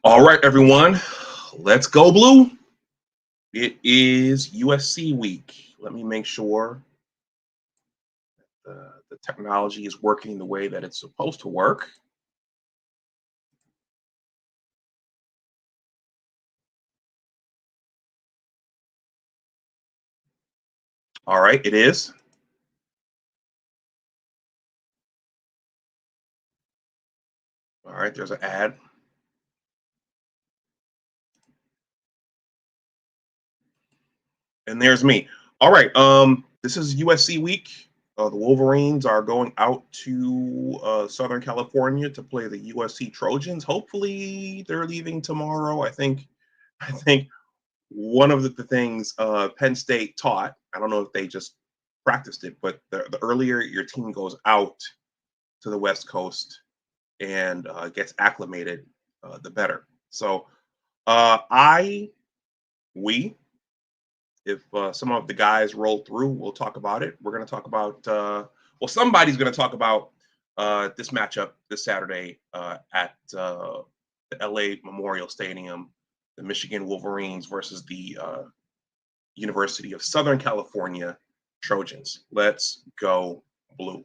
All right, everyone, let's go blue. It is USC week. Let me make sure the technology is working the way that it's supposed to work. All right, it is. All right, there's an ad. And there's me. All right, this is USC week. The Wolverines are going out to Southern California to play the USC Trojans. Hopefully, they're leaving tomorrow. I think one of the things Penn State taught, I don't know if they just practiced it, but the earlier your team goes out to the West Coast and gets acclimated, the better. So if some of the guys roll through, we'll talk about it. We're going to talk about, somebody's going to talk about this matchup this Saturday at the LA Memorial Stadium, the Michigan Wolverines versus the University of Southern California Trojans. Let's go blue.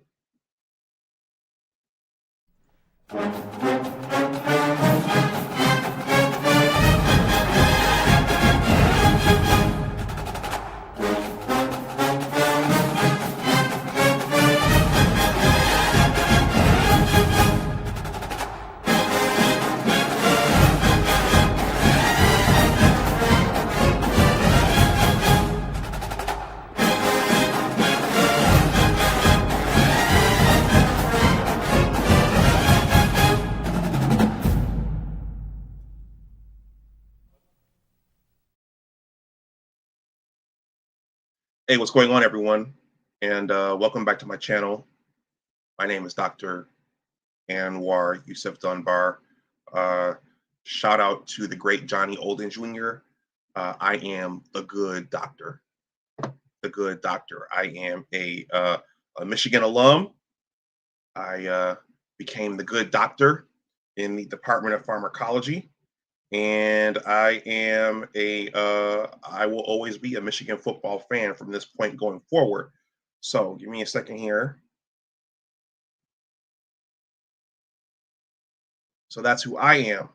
Hey, what's going on, everyone? And welcome back to my channel. My name is Dr. Anwar Yusuf Dunbar. Shout out to the great Johnny Olden Jr. I am the good doctor. The good doctor. I am a Michigan alum. I became the good doctor in the Department of Pharmacology. And I am I will always be a Michigan football fan from this point going forward. So give me a second here. So that's who I am.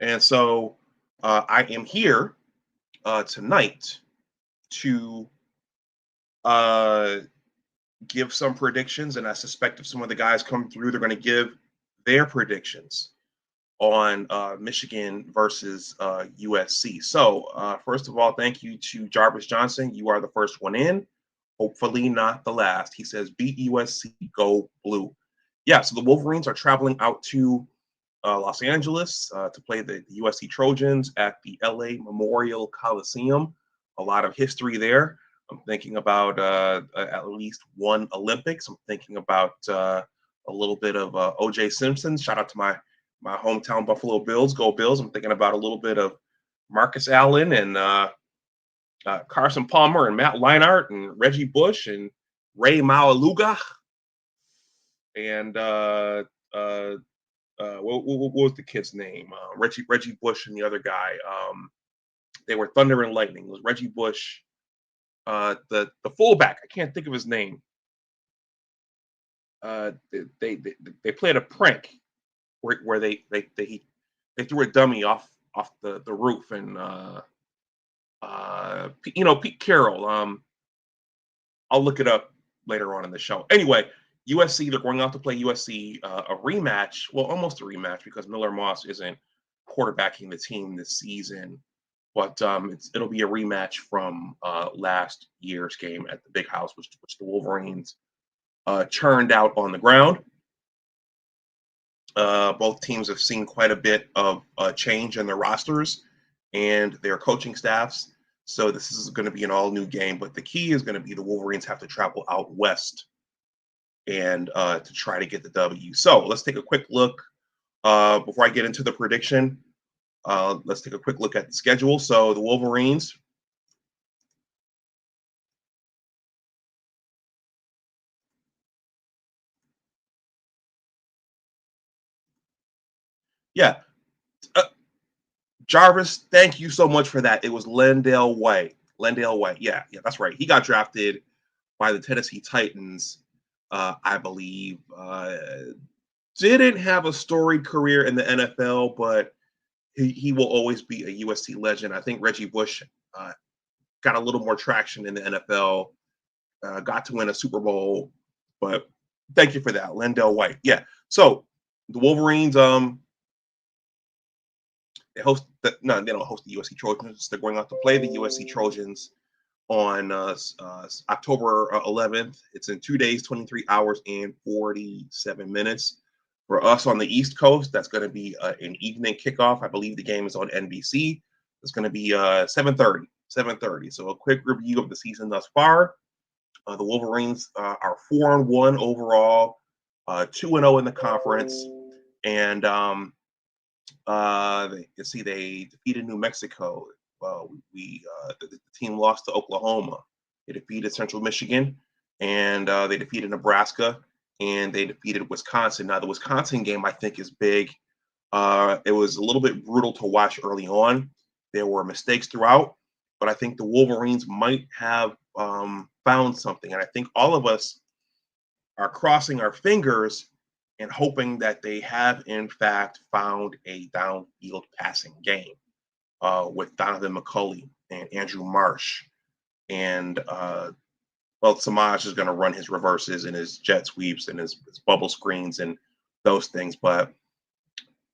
And so I am here tonight to give some predictions. And I suspect if some of the guys come through, they're going to give their predictions on Michigan versus USC. So first of all, thank you to Jarvis Johnson. You are the first one in. Hopefully not the last. He says, beat USC, go blue. Yeah, so the Wolverines are traveling out to Los Angeles to play the USC Trojans at the LA Memorial Coliseum. A lot of history there. I'm thinking about at least one Olympics. I'm thinking about a little bit of O.J. Simpson. Shout out to my hometown Buffalo Bills. Go Bills. I'm thinking about a little bit of Marcus Allen and Carson Palmer and Matt Leinart and Reggie Bush and Ray Maualuga. And what was the kid's name? Reggie Bush and the other guy. They were Thunder and Lightning. It was Reggie Bush, the fullback. I can't think of his name. They played a prank where they threw a dummy off the roof and Pete Carroll. I'll look it up later on in the show. Anyway, USC, they're going out to play USC a rematch. Well, almost a rematch because Miller Moss isn't quarterbacking the team this season, but it'll be a rematch from last year's game at the Big House, which the Wolverines churned out on the ground. Both teams have seen quite a bit of change in their rosters and their coaching staffs. So this is going to be an all-new game. But the key is going to be the Wolverines have to travel out west and to try to get the W. So let's take a quick look before I get into the prediction. Let's take a quick look at the schedule. So the Wolverines Yeah. Uh, Jarvis, thank you so much for that. It was Lendale White. Lendale White. Yeah, yeah, that's right. He got drafted by the Tennessee Titans, I believe. Didn't have a storied career in the NFL, but he will always be a USC legend. I think Reggie Bush got a little more traction in the NFL, got to win a Super Bowl, but thank you for that, Lendell White. Yeah. So the Wolverines, they host no, they don't host the USC Trojans. They're going out to play the USC Trojans on October 11th. It's in 2 days, 23 hours, and 47 minutes. For us on the East Coast, that's going to be an evening kickoff. I believe the game is on NBC. It's going to be 7:30. 7:30. So a quick review of the season thus far. The Wolverines are 4-1 overall, 2-0 in the conference, and they defeated New Mexico. The team lost to Oklahoma. They defeated Central Michigan, and they defeated Nebraska, and they defeated Wisconsin. Now the Wisconsin game I think is big. It was a little bit brutal to watch early on. There were mistakes throughout, but I think the Wolverines might have found something, and I think all of us are crossing our fingers and hoping that they have in fact found a downfield passing game with Donovan McCulley and Andrew Marsh. And Samaj is going to run his reverses and his jet sweeps and his bubble screens and those things. But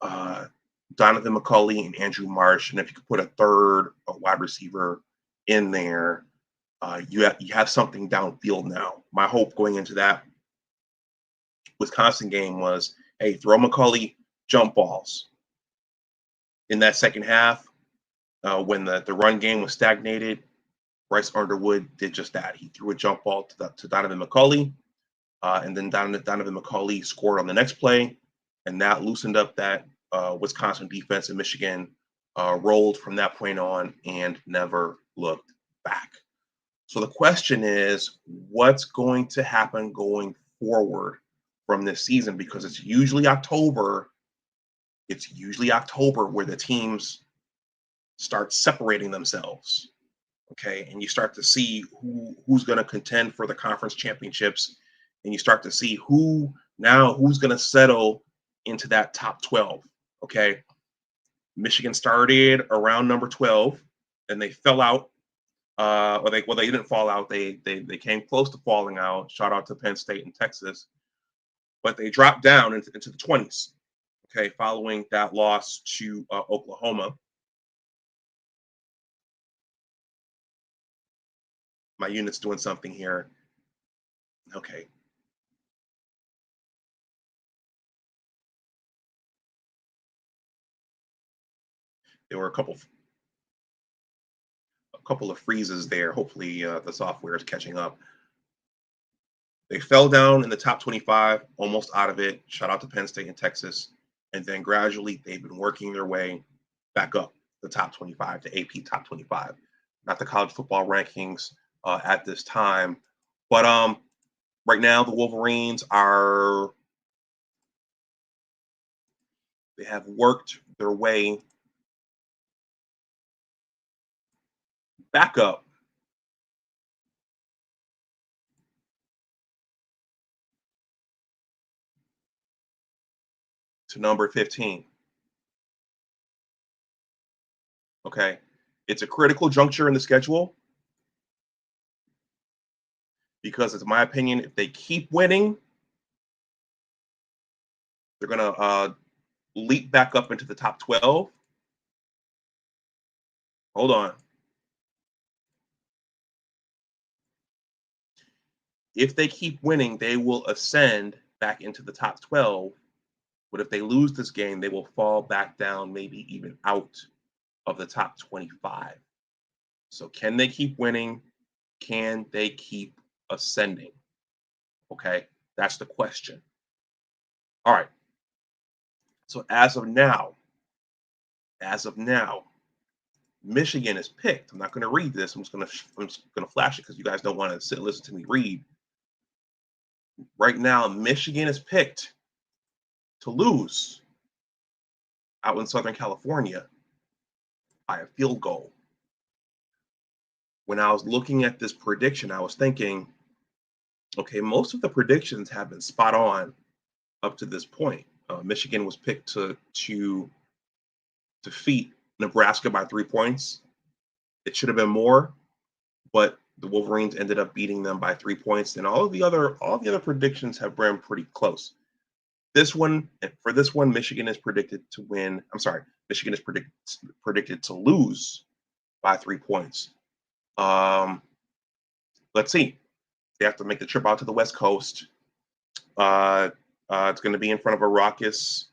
Donovan McCulley and Andrew Marsh, and if you could put a wide receiver in there, you have something downfield now. My hope going into that Wisconsin game was, hey, throw McCulley jump balls. In that second half, when the run game was stagnated, Bryce Underwood did just that. He threw a jump ball to Donovan McCulley, and then Donovan McCulley scored on the next play, and that loosened up that Wisconsin defense, and Michigan rolled from that point on and never looked back. So the question is, what's going to happen going forward from this season? Because it's usually October. It's usually October where the teams start separating themselves. Okay, and you start to see who's going to contend for the conference championships, and you start to see who's going to settle into that top 12. Okay, Michigan started around number 12, and they fell out. They didn't fall out. They came close to falling out. Shout out to Penn State and Texas, but they dropped down into the 20s. Okay, following that loss to Oklahoma. My unit's doing something here. Okay. There were a couple of freezes there. Hopefully the software is catching up. They fell down in the top 25, almost out of it. Shout out to Penn State and Texas. And then gradually they've been working their way back up the top 25, to AP top 25. Not the college football rankings at this time. But right now the Wolverines they have worked their way back up to number 15. Okay. It's a critical juncture in the schedule because, it's my opinion, if they keep winning, they're going to leap back up into the top 12. Hold on. If they keep winning, they will ascend back into the top 12. But if they lose this game, they will fall back down, maybe even out of the top 25. So can they keep winning? Can they keep ascending? Okay, that's the question. All right. So as of now, Michigan is picked. I'm not going to read this. I'm just going to flash it because you guys don't want to sit and listen to me read. Right now, Michigan is picked to lose out in Southern California by a field goal. When I was looking at this prediction, I was thinking, okay, most of the predictions have been spot on up to this point. Michigan was picked to defeat Nebraska by 3 points. It should have been more, but the Wolverines ended up beating them by 3 points, and all the other predictions have been pretty close. For this one, Michigan is predicted to win. I'm sorry, Michigan is predicted to lose by 3 points. Let's see. They have to make the trip out to the West Coast. It's going to be in front of a raucous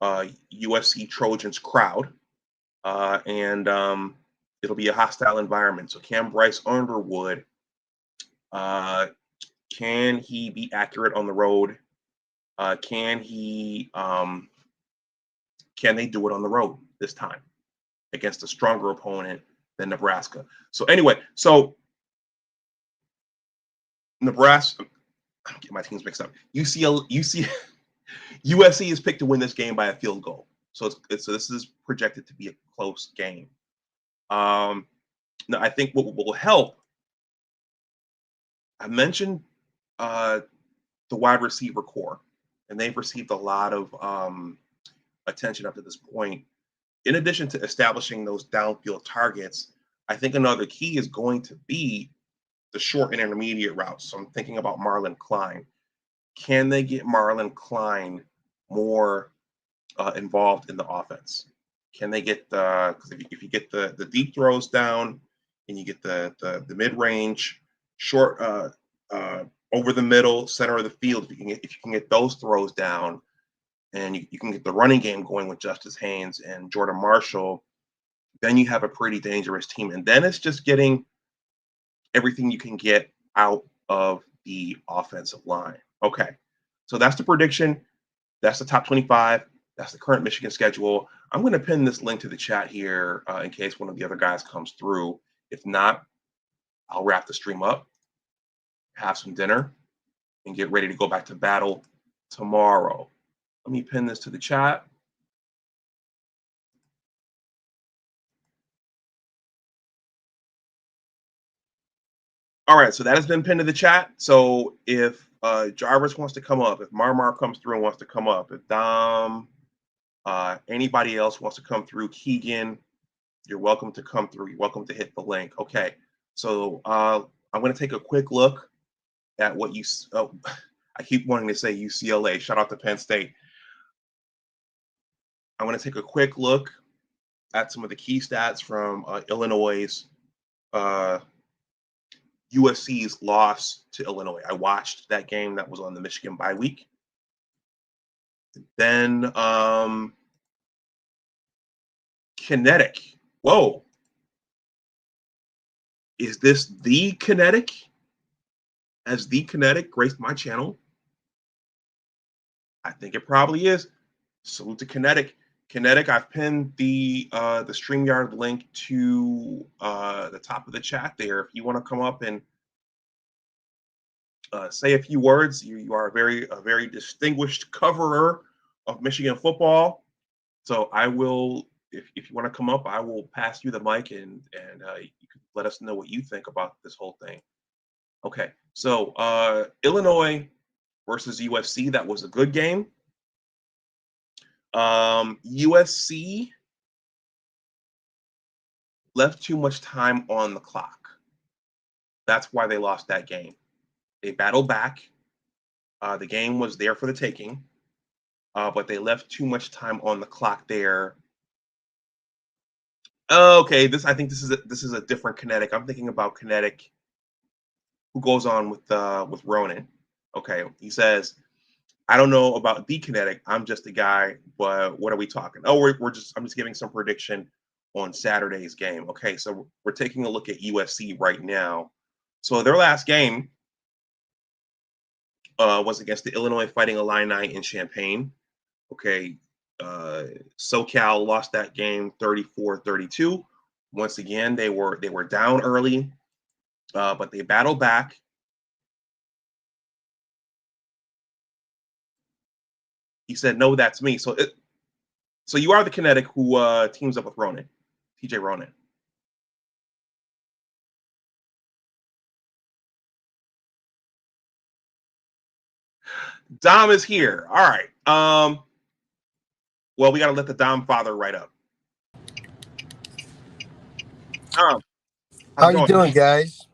USC Trojans crowd, and it'll be a hostile environment. So can Bryce Underwood, can he be accurate on the road? Can they do it on the road this time against a stronger opponent than Nebraska? So anyway, Nebraska, I'm getting my teams mixed up. USC is picked to win this game by a field goal. So this is projected to be a close game. Now I think what will help, I mentioned the wide receiver core, and they've received a lot of attention up to this point. In addition to establishing those downfield targets, I think another key is going to be the short and intermediate routes. So I'm thinking about Marlon Klein. Can they get Marlon Klein more involved in the offense? Can they get because if you get the deep throws down and you get the mid-range, short over the middle, center of the field, if you can get those throws down, and you can get the running game going with Justice Haynes and Jordan Marshall, then you have a pretty dangerous team. And then it's just getting everything you can get out of the offensive line. Okay, so that's the prediction. That's the top 25. That's the current Michigan schedule. I'm going to pin this link to the chat here in case one of the other guys comes through. If not, I'll wrap the stream up, have some dinner, and get ready to go back to battle tomorrow. Let me pin this to the chat. All right, so that has been pinned to the chat. So if Jarvis wants to come up, if Marmar comes through and wants to come up, if Dom, anybody else wants to come through, Keegan, you're welcome to come through. You're welcome to hit the link. Okay, so I'm going to take a quick look at what you. Oh, I keep wanting to say UCLA. Shout out to Penn State. I'm going to take a quick look at some of the key stats from Illinois' USC's loss to Illinois. I watched that game that was on the Michigan bye week. Then Kinetic. Whoa. Is this the Kinetic? Has the Kinetic graced my channel? I think it probably is. Salute to Kinetic. Kinetic, I've pinned the StreamYard link to the top of the chat there. If you want to come up and say a few words, you are a very distinguished coverer of Michigan football. So I will, if you want to come up, I will pass you the mic and you can let us know what you think about this whole thing. Okay, so Illinois versus USC, that was a good game. USC left too much time on the clock. That's why they lost that game. They battled back. The game was there for the taking, but they left too much time on the clock there. Okay, I think this is a different Kinetic. I'm thinking about Kinetic, who goes on with Ronan. Okay, he says, I don't know about the Kinetic. I'm just a guy, but what are we talking? Oh, I'm just giving some prediction on Saturday's game. Okay, so we're taking a look at USC right now. So their last game was against the Illinois Fighting Illini in Champaign. Okay, SoCal lost that game 34-32. Once again, they were down early, but they battled back. He said, "No, that's me." So So you are the Kinetic who teams up with Ronan, TJ Ronan. Dom is here. All right. Well, we got to let the Dom father write up. Dom, how you doing, guys?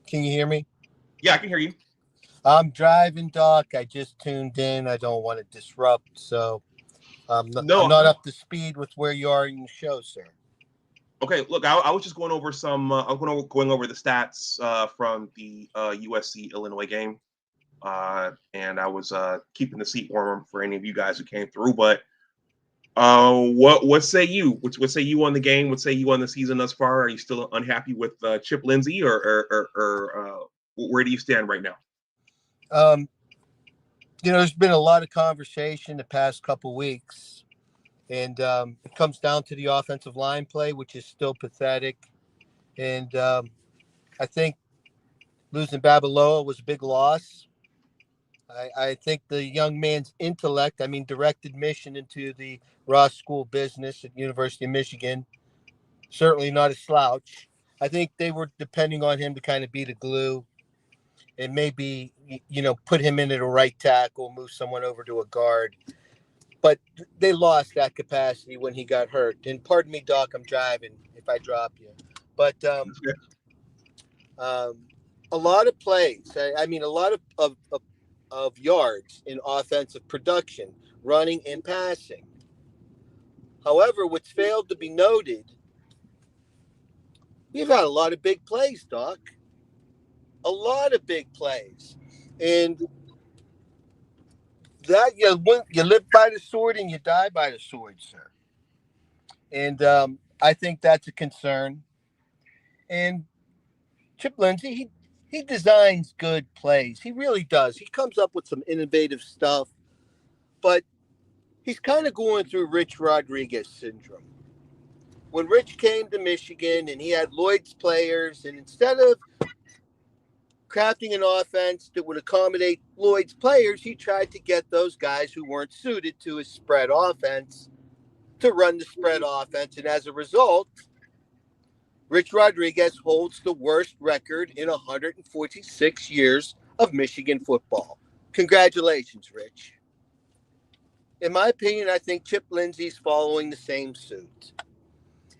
Can you hear me? Yeah, I can hear you. I'm driving, Doc. I just tuned in. I don't want to disrupt, so I'm not up to speed with where you are in the show, sir. Okay, look, I was just going over going over the stats from the USC Illinois game, and I was keeping the seat warm for any of you guys who came through. But what say you? What say you on the game? What say you on the season thus far? Are you still unhappy with Chip Lindsey, or where do you stand right now? There's been a lot of conversation the past couple weeks, and it comes down to the offensive line play, which is still pathetic. And I think losing Babaloa was a big loss. I think the young man's intellect, direct admission into the Ross School of Business at University of Michigan, certainly not a slouch. I think they were depending on him to kind of be the glue and maybe, put him in at a right tackle, move someone over to a guard. But they lost that capacity when he got hurt. And pardon me, Doc, I'm driving if I drop you. But a lot of plays, a lot of yards in offensive production, running and passing. However, what's failed to be noted, we've had a lot of big plays, Doc. A lot of big plays. And that you live by the sword and you die by the sword, sir. And I think that's a concern. And Chip Lindsey, he designs good plays. He really does. He comes up with some innovative stuff, but he's kind of going through Rich Rodriguez syndrome. When Rich came to Michigan and he had Lloyd's players, and instead of crafting an offense that would accommodate Lloyd's players, he tried to get those guys who weren't suited to his spread offense to run the spread offense. And as a result, Rich Rodriguez holds the worst record in 146 years of Michigan football. Congratulations, Rich. In my opinion, I think Chip Lindsey's following the same suit.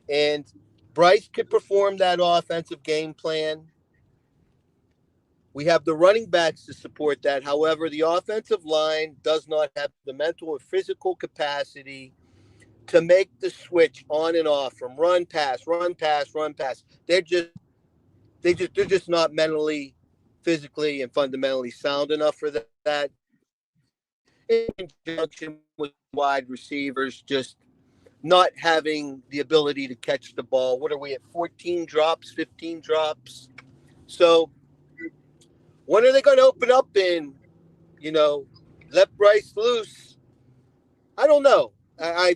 And Bryce could perform that offensive game plan. We have the running backs to support that. However, the offensive line does not have the mental or physical capacity to make the switch on and off from run, pass, run, pass, run, pass. They're just not mentally, physically, and fundamentally sound enough for that. In conjunction with wide receivers just not having the ability to catch the ball. What are we at? 14 drops, 15 drops. So when are they going to open up and, let Bryce loose? I don't know. I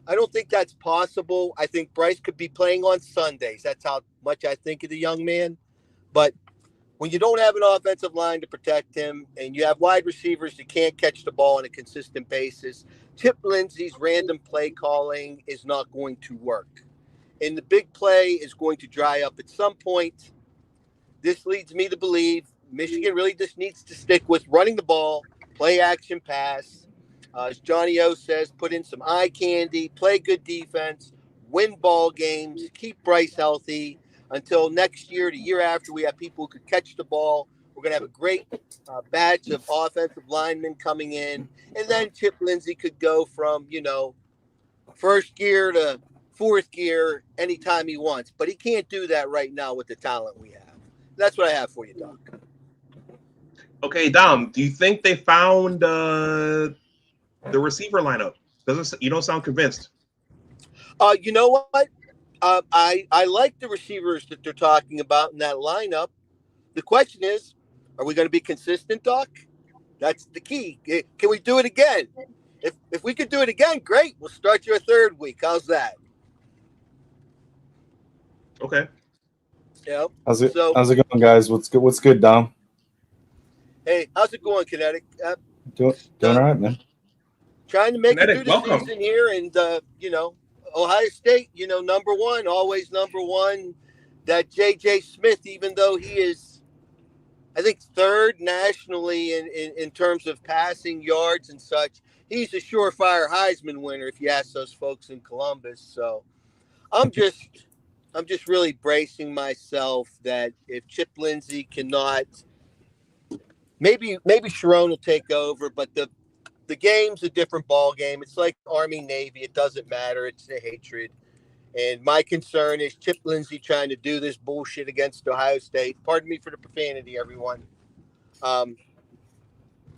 don't think that's possible. I think Bryce could be playing on Sundays. That's how much I think of the young man. But when you don't have an offensive line to protect him and you have wide receivers that can't catch the ball on a consistent basis, Chip Lindsey's random play calling is not going to work. And the big play is going to dry up at some point. This leads me to believe Michigan really just needs to stick with running the ball, play action pass. As Johnny O says, put in some eye candy, play good defense, win ball games, keep Bryce healthy until next year, the year after, we have people who could catch the ball. We're going to have a great batch of offensive linemen coming in. And then Chip Lindsey could go from, first gear to fourth gear anytime he wants. But he can't do that right now with the talent we have. That's what I have for you, Doc. Okay, Dom, do you think they found the receiver lineup? You don't sound convinced. You know what? I like the receivers that they're talking about in that lineup. The question is, are we going to be consistent, Doc? That's the key. Can we do it again? If we could do it again, great. We'll start your third week. How's that? Okay. Yeah. How's it going, guys? What's good, Dom? Hey, how's it going, Kinetic? Doing all right, man. trying to make it Kinetic, through the welcome. season here, and Ohio State, number one, always number one. That J.J. Smith, even though he is, I think, third nationally in terms of passing yards and such, he's a surefire Heisman winner if you ask those folks in Columbus. So I'm just really bracing myself that if Chip Lindsey cannot, maybe Sharon will take over, but the game's a different ball game. It's like Army Navy. It doesn't matter. It's the hatred. And my concern is Chip Lindsey trying to do this bullshit against Ohio State. Pardon me for the profanity, everyone.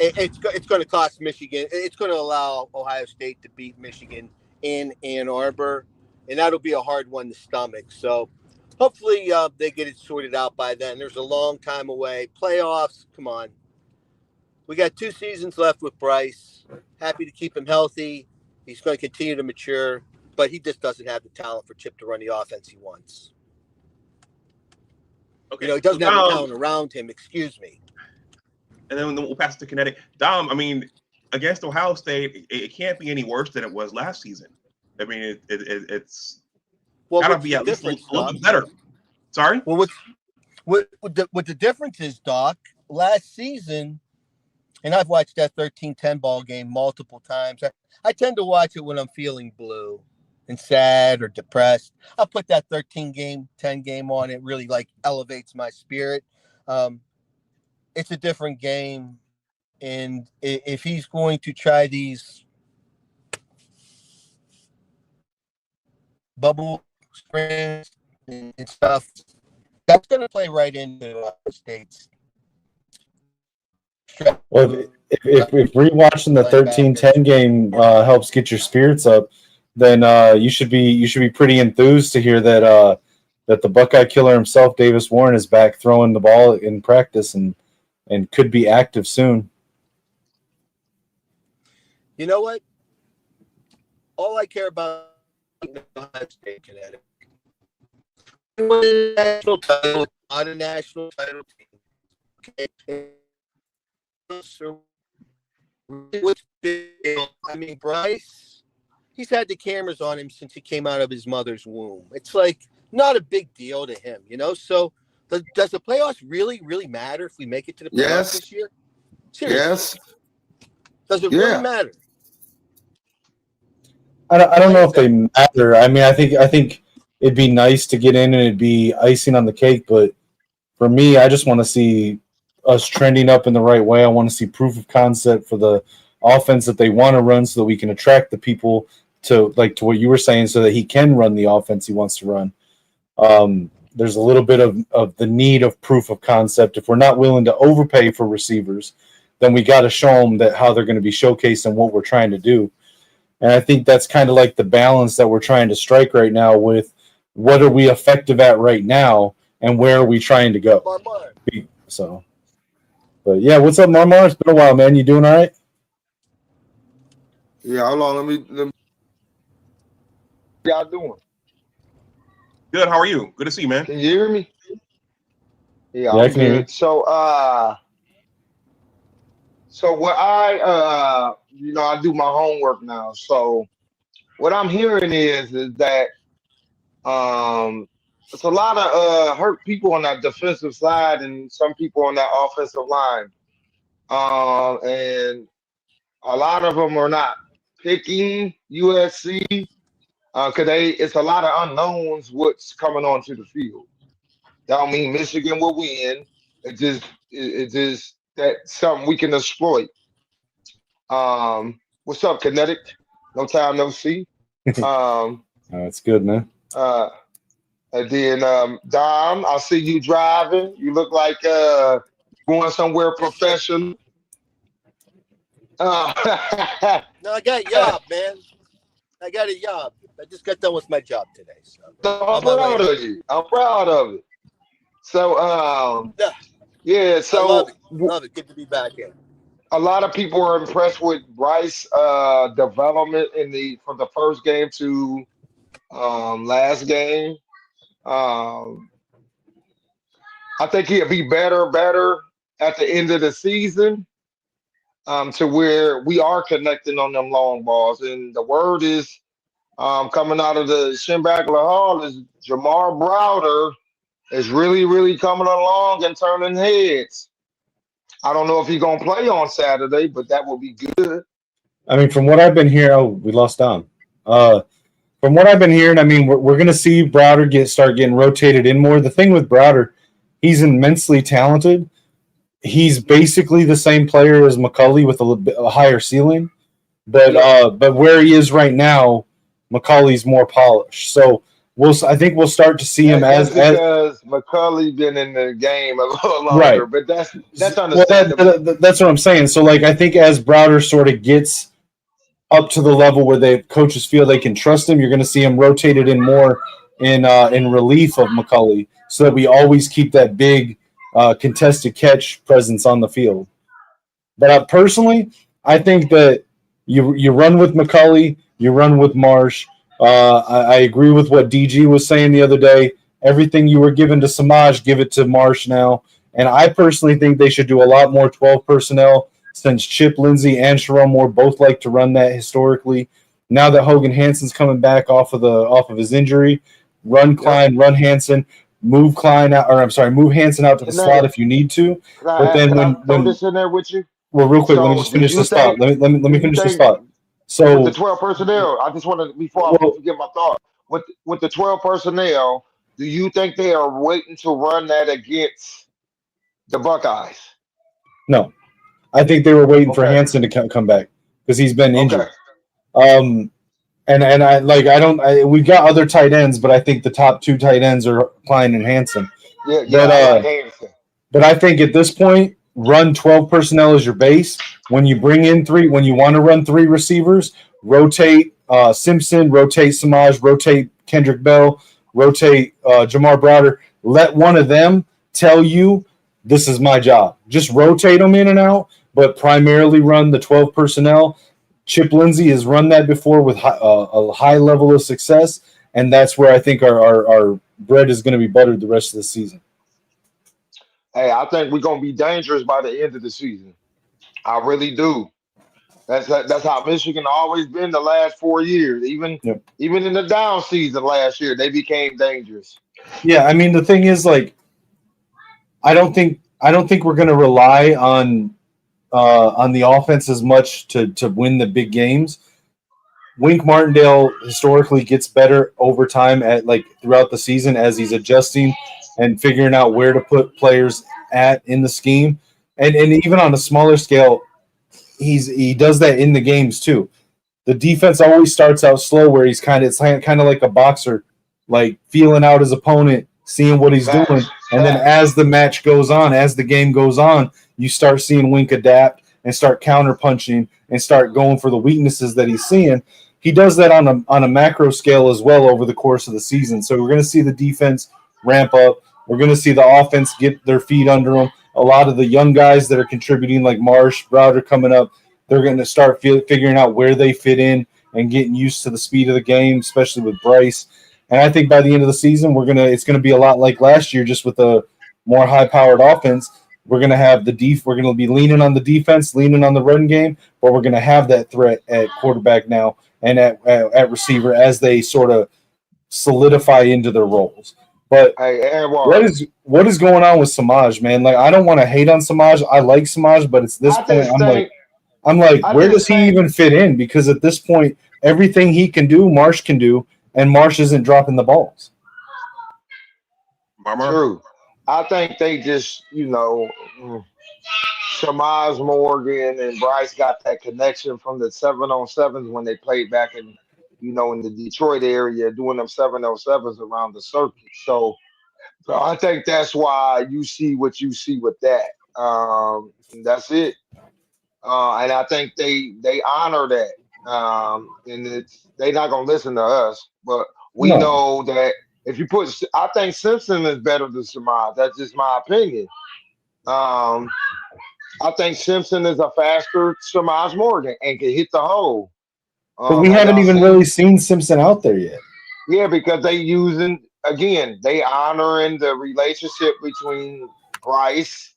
It's going to cost Michigan. It's going to allow Ohio State to beat Michigan in Ann Arbor, and that'll be a hard one to stomach. So hopefully they get it sorted out by then. There's a long time away. Playoffs, come on. We got 2 seasons left with Bryce. Happy to keep him healthy. He's going to continue to mature, but he just doesn't have the talent for Chip to run the offense he wants. Okay. He doesn't have the talent around him. Excuse me. And then we'll pass it to Kinetic. Dom, I mean, against Ohio State, it can't be any worse than it was last season. I mean, it's gotta be at least a little bit better. Sorry? Well, what the difference is, Doc, last season, and I've watched that 13-10 ball game multiple times. I tend to watch it when I'm feeling blue and sad or depressed. I'll put that 13-10 game on. It really elevates my spirit. It's a different game. And if he's going to try these bubble screens and stuff, that's going to play right into State's. Well, if rewatching the 13-10 game helps get your spirits up, then you should be pretty enthused to hear that the Buckeye killer himself, Davis Warren, is back throwing the ball in practice and could be active soon. You know what? All I care about is Ohio State, Connecticut. National title, not a national title team. Okay. So, I mean, Bryce, he's had the cameras on him since he came out of his mother's womb. It's not a big deal to him, So does the playoffs really, really matter if we make it to the playoffs this year? Seriously. Yes. Does it really matter? I don't know if they matter. I mean, I think it'd be nice to get in and it'd be icing on the cake, but for me, I just want to see us trending up in the right way. I want to see proof of concept for the offense that they want to run so that we can attract the people to what you were saying so that he can run the offense he wants to run. There's a little bit of the need of proof of concept. If we're not willing to overpay for receivers, then we got to show them that how they're going to be showcased and what we're trying to do. And I think that's kind of like the balance that we're trying to strike right now with what are we effective at right now and where are we trying to go. So, but yeah, what's up, Marmar? It's been a while, man. You doing all right? Yeah, hold on. Let me. Y'all doing? Good. How are you? Good to see you, man. Can you hear me? Yeah, I I'm can hear you. good. So what I do my homework now. So what I'm hearing is that it's a lot of hurt people on that defensive side and some people on that offensive line. And a lot of them are not picking USC because it's a lot of unknowns what's coming onto the field. That don't mean Michigan will win. It just that's something we can exploit. What's up, Kinetic? No time, no see. That's good, man. And then Dom, I see you driving. You look like going somewhere professional. No, I got a job, man. I got a job. I just got done with my job today. So I'm proud of you. I'm proud of it. So yeah, so I love it. Good to be back in. A lot of people are impressed with Bryce development from the first game to last game. I think he'll be better at the end of the season. to where we are connecting on them long balls. And the word is coming out of the Shinbackler Hall is Jamar Browder is really, really coming along and turning heads. I don't know if he's gonna play on Saturday, but that will be good. I mean, from what I've been hearing, we lost Don. From what I've been hearing, I mean, we're going to see Browder start getting rotated in more. The thing with Browder, he's immensely talented. He's basically the same player as McCulley with a little bit a higher ceiling, but where he is right now, McCulley's more polished. So I think we'll start to see him that's because McCulley been in the game a little longer, right. But that's Well, understandable. that's what I'm saying. So like I think as Browder sort of gets up to the level where the coaches feel they can trust him, you're going to see him rotated in more in relief of McCulley, so that we always keep that big contested catch presence on the field. But personally, I think that you run with McCulley, you run with Marsh. I agree with what DG was saying the other day. Everything you were given to Samaj, give it to Marsh now. And I personally think they should do a lot more 12 personnel, since Chip Lindsey and Sherrone Moore both like to run that historically. Now that Hogan Hanson's coming back off of his injury, run Klein, run Hanson, move Klein out, or I'm sorry, move Hanson out to the slot if you need to. But then when this in there with you. Well, real quick, let me just finish this thought. Let me finish this thought. So with the 12 personnel, I just want to before I forget my thought. With the 12 personnel, do you think they are waiting to run that against the Buckeyes? No, I think they were waiting for Hanson to come back because he's been injured. And we've got other tight ends, but I think the top two tight ends are Klein and Hanson. I like Hanson. But I think at this point, run 12 personnel as your base. When you bring in when you want to run three receivers, rotate Simpson, rotate Samaj, rotate Kendrick Bell, rotate Jamar Browder. Let one of them tell you, this is my job. Just rotate them in and out, but primarily run the 12 personnel. Chip Lindsey has run that before with a high level of success, and that's where I think our bread is going to be buttered the rest of the season. Hey, I think we're gonna be dangerous by the end of the season. I really do. That's how Michigan always been the last 4 years. Even in the down season last year, they became dangerous. Yeah, I mean the thing is, like, I don't think we're going to rely on the offense as much to win the big games. Wink Martindale historically gets better over time throughout the season as he's adjusting and figuring out where to put players in the scheme. And even on a smaller scale, he does that in the games too. The defense always starts out slow where it's kind of like a boxer, like feeling out his opponent, seeing what he's doing. And then as the match goes on, as the game goes on, you start seeing Wink adapt and start counter punching and start going for the weaknesses that he's seeing. He does that on a macro scale as well over the course of the season. So we're going to see the defense ramp up. We're going to see the offense get their feet under them. A lot of the young guys that are contributing, like Marsh, Browder coming up, they're going to start figuring out where they fit in and getting used to the speed of the game, especially with Bryce. And I think by the end of the season, it's going to be a lot like last year, just with a more high-powered offense. We're going to have we're going to be leaning on the defense, leaning on the run game, but we're going to have that threat at quarterback now and at receiver as they sort of solidify into their roles. But what is going on with Samaj, man? Like, I don't want to hate on Samaj. I like Samaj, but it's this point I'm like, where does he even fit in? Because at this point, everything he can do, Marsh can do, and Marsh isn't dropping the balls. True. I think they just, Shamaz Morgan and Bryce got that connection from the 7-on-7s when they played back in the Detroit area, doing them 7-on-7s around the circuit. So I think that's why you see what you see with that. That's it. And I think they honor that. And they're not gonna listen to us, but we know that if you I think Simpson is better than Samaj. That's just my opinion. I think Simpson is a faster Samaj Morgan and can hit the hole. But we haven't even really seen Simpson out there yet. Yeah, because they honoring the relationship between Bryce.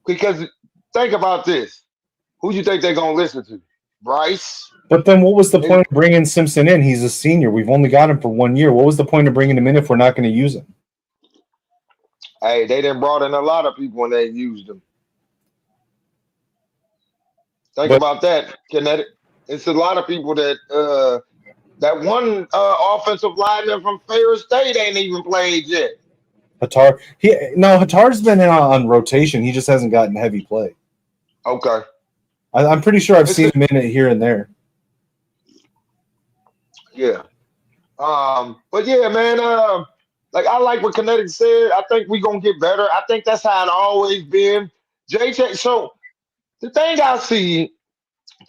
Because think about this. Who do you think they're gonna listen to? Bryce? But then what was the point of bringing Simpson in? He's a senior. We've only got him for 1 year. What was the point of bringing him in if we're not going to use him? Hey, they done brought in a lot of people when they used them. Think about that, Kinetic. It's a lot of people that that one offensive lineman from Ferris State ain't even played yet. Hattar's been in on rotation. He just hasn't gotten heavy play. Okay. I'm pretty sure I've seen him in it here and there. Yeah. But yeah, man, like I like what Kinetic said. I think we're gonna get better. I think that's how it always been. JJ, so the thing I see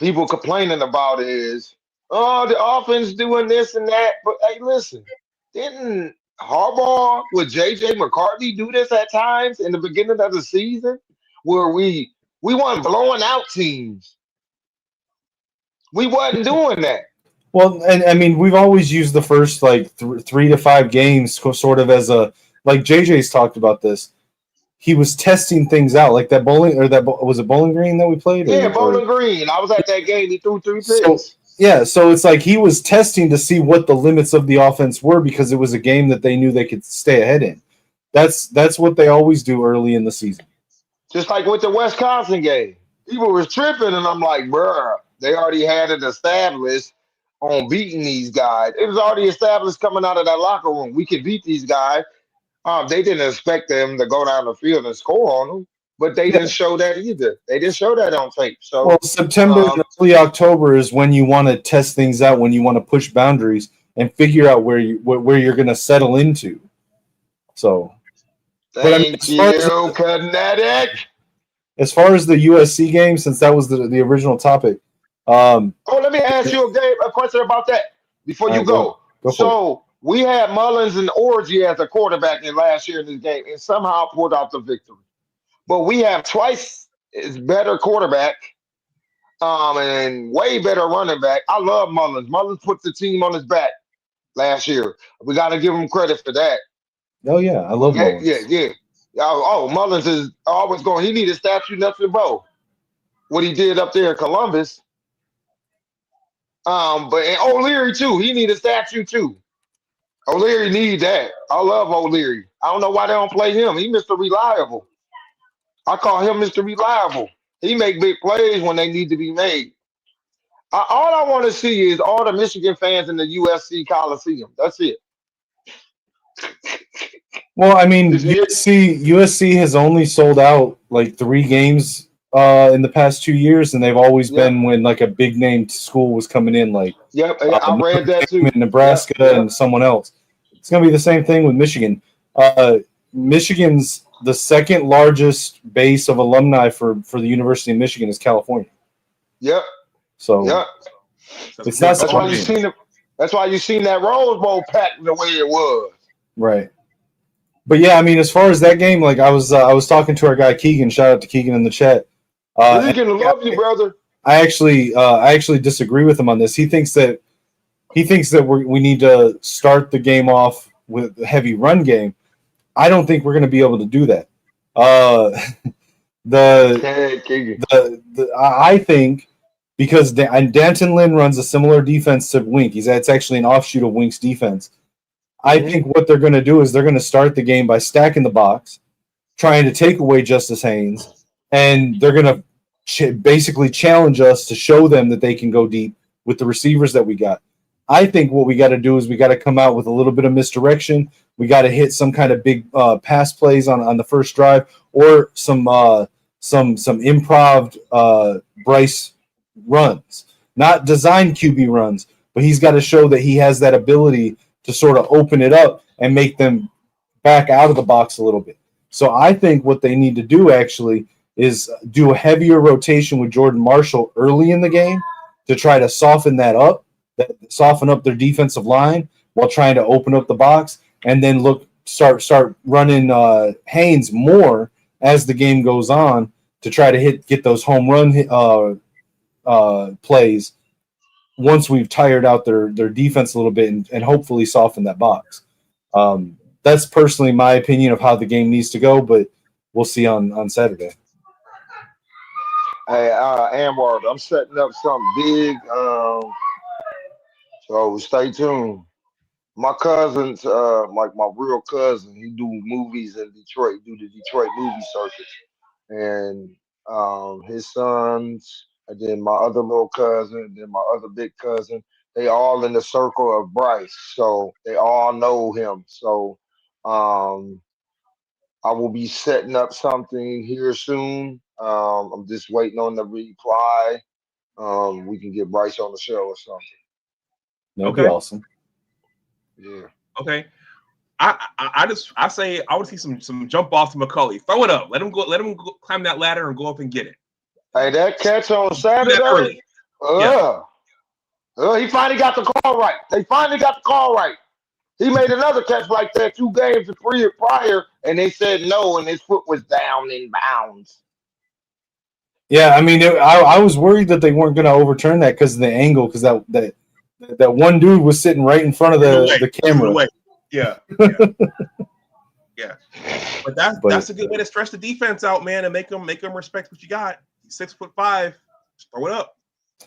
people complaining about is, oh, the offense doing this and that. But hey, listen, didn't Harbaugh with JJ McCarthy do this at times in the beginning of the season where we weren't blowing out teams? We wasn't doing that. Well, and I mean, we've always used the first like 3 to 5 games sort of as a, like JJ's talked about this. He was testing things out, like that Bowling, or that was it Bowling Green that we played? Yeah, Bowling Green. I was at that game. He threw 3 picks. So it's like he was testing to see what the limits of the offense were because it was a game that they knew they could stay ahead in. That's what they always do early in the season. Just like with the Wisconsin game, people was tripping, and I'm like, bruh, they already had it established on beating these guys. It was already established coming out of that locker room. We could beat these guys. They didn't expect them to go down the field and score on them, but they didn't show that either. They didn't show that on tape. So, well, September and early October is when you want to test things out, when you want to push boundaries and figure out where you're going to settle into. So, Thank you, Kinetic. As far as the USC game, since that was the original topic. Let me ask you a question about that before you go. So we had Mullins and Orgy as a quarterback in last year in this game and somehow pulled out the victory. But we have twice as better quarterback and way better running back. I love Mullins. Mullins put the team on his back last year. We got to give him credit for that. Oh, yeah. I love Mullins. Yeah. Oh, Mullins is always going. He need a statue, nothing but what he did up there in Columbus. But and O'Leary too. He need a statue too. O'Leary need that. I love O'Leary. I don't know why they don't play him. He Mr. Reliable. I call him Mr. Reliable. He make big plays when they need to be made. All I want to see is all the Michigan fans in the USC Coliseum. That's it. Well, I mean, USC has only sold out like 3 games in the past 2 years, and they've always been when like a big name school was coming in, like I read that too. In Nebraska and someone else. It's going to be the same thing with Michigan. Michigan's the second largest base of alumni for the University of Michigan is California. Yep. So it's not. That's why you seen That's why you seen that Rose Bowl packed the way it was. Right. But yeah, I mean, as far as that game, like I was talking to our guy Keegan. Shout out to Keegan in the chat. Keegan, love you, brother. I actually disagree with him on this. He thinks that we need to start the game off with a heavy run game. I don't think we're going to be able to do that. I think because Danton Lynn runs a similar defense to Wink. It's actually an offshoot of Wink's defense. I think what they're going to do is they're going to start the game by stacking the box, trying to take away Justice Haynes, and they're going to basically challenge us to show them that they can go deep with the receivers that we got. I think what we got to do is we got to come out with a little bit of misdirection. We got to hit some kind of big pass plays on the first drive, or some improv Bryce runs, not design QB runs, but he's got to show that he has that ability to sort of open it up and make them back out of the box a little bit. So I think what they need to do actually is do a heavier rotation with Jordan Marshall early in the game to try to soften up their defensive line while trying to open up the box, and then start running Haynes more as the game goes on to try to get those home run plays once we've tired out their defense a little bit and hopefully soften that box. That's personally my opinion of how the game needs to go, but we'll see on Saturday. Hey, Amward, I'm setting up something big. So stay tuned. My cousins, like my real cousin, he do movies in Detroit, do the Detroit movie circuit, and his sons, and then my other little cousin, and then my other big cousin, they all in the circle of Bryce, so they all know him. So um, I will be setting up something here soon. I'm just waiting on the reply. We can get Bryce on the show or something. That'd be Okay. awesome. Yeah. Okay. I say I would see some jump off to McCulley. Throw it up. Let him go climb that ladder and go up and get it. Hey, that catch on Do that Saturday. early. Yeah. He finally got the call right. They finally got the call right. He made another catch like that 2 games prior, and they said no, and his foot was down in bounds. Yeah, I mean, I was worried that they weren't going to overturn that because of the angle, because that one dude was sitting right in front of the camera. Yeah. Yeah. But that's a good way to stretch the defense out, man, and make them respect what you got. He's 6'5". Just throw it up.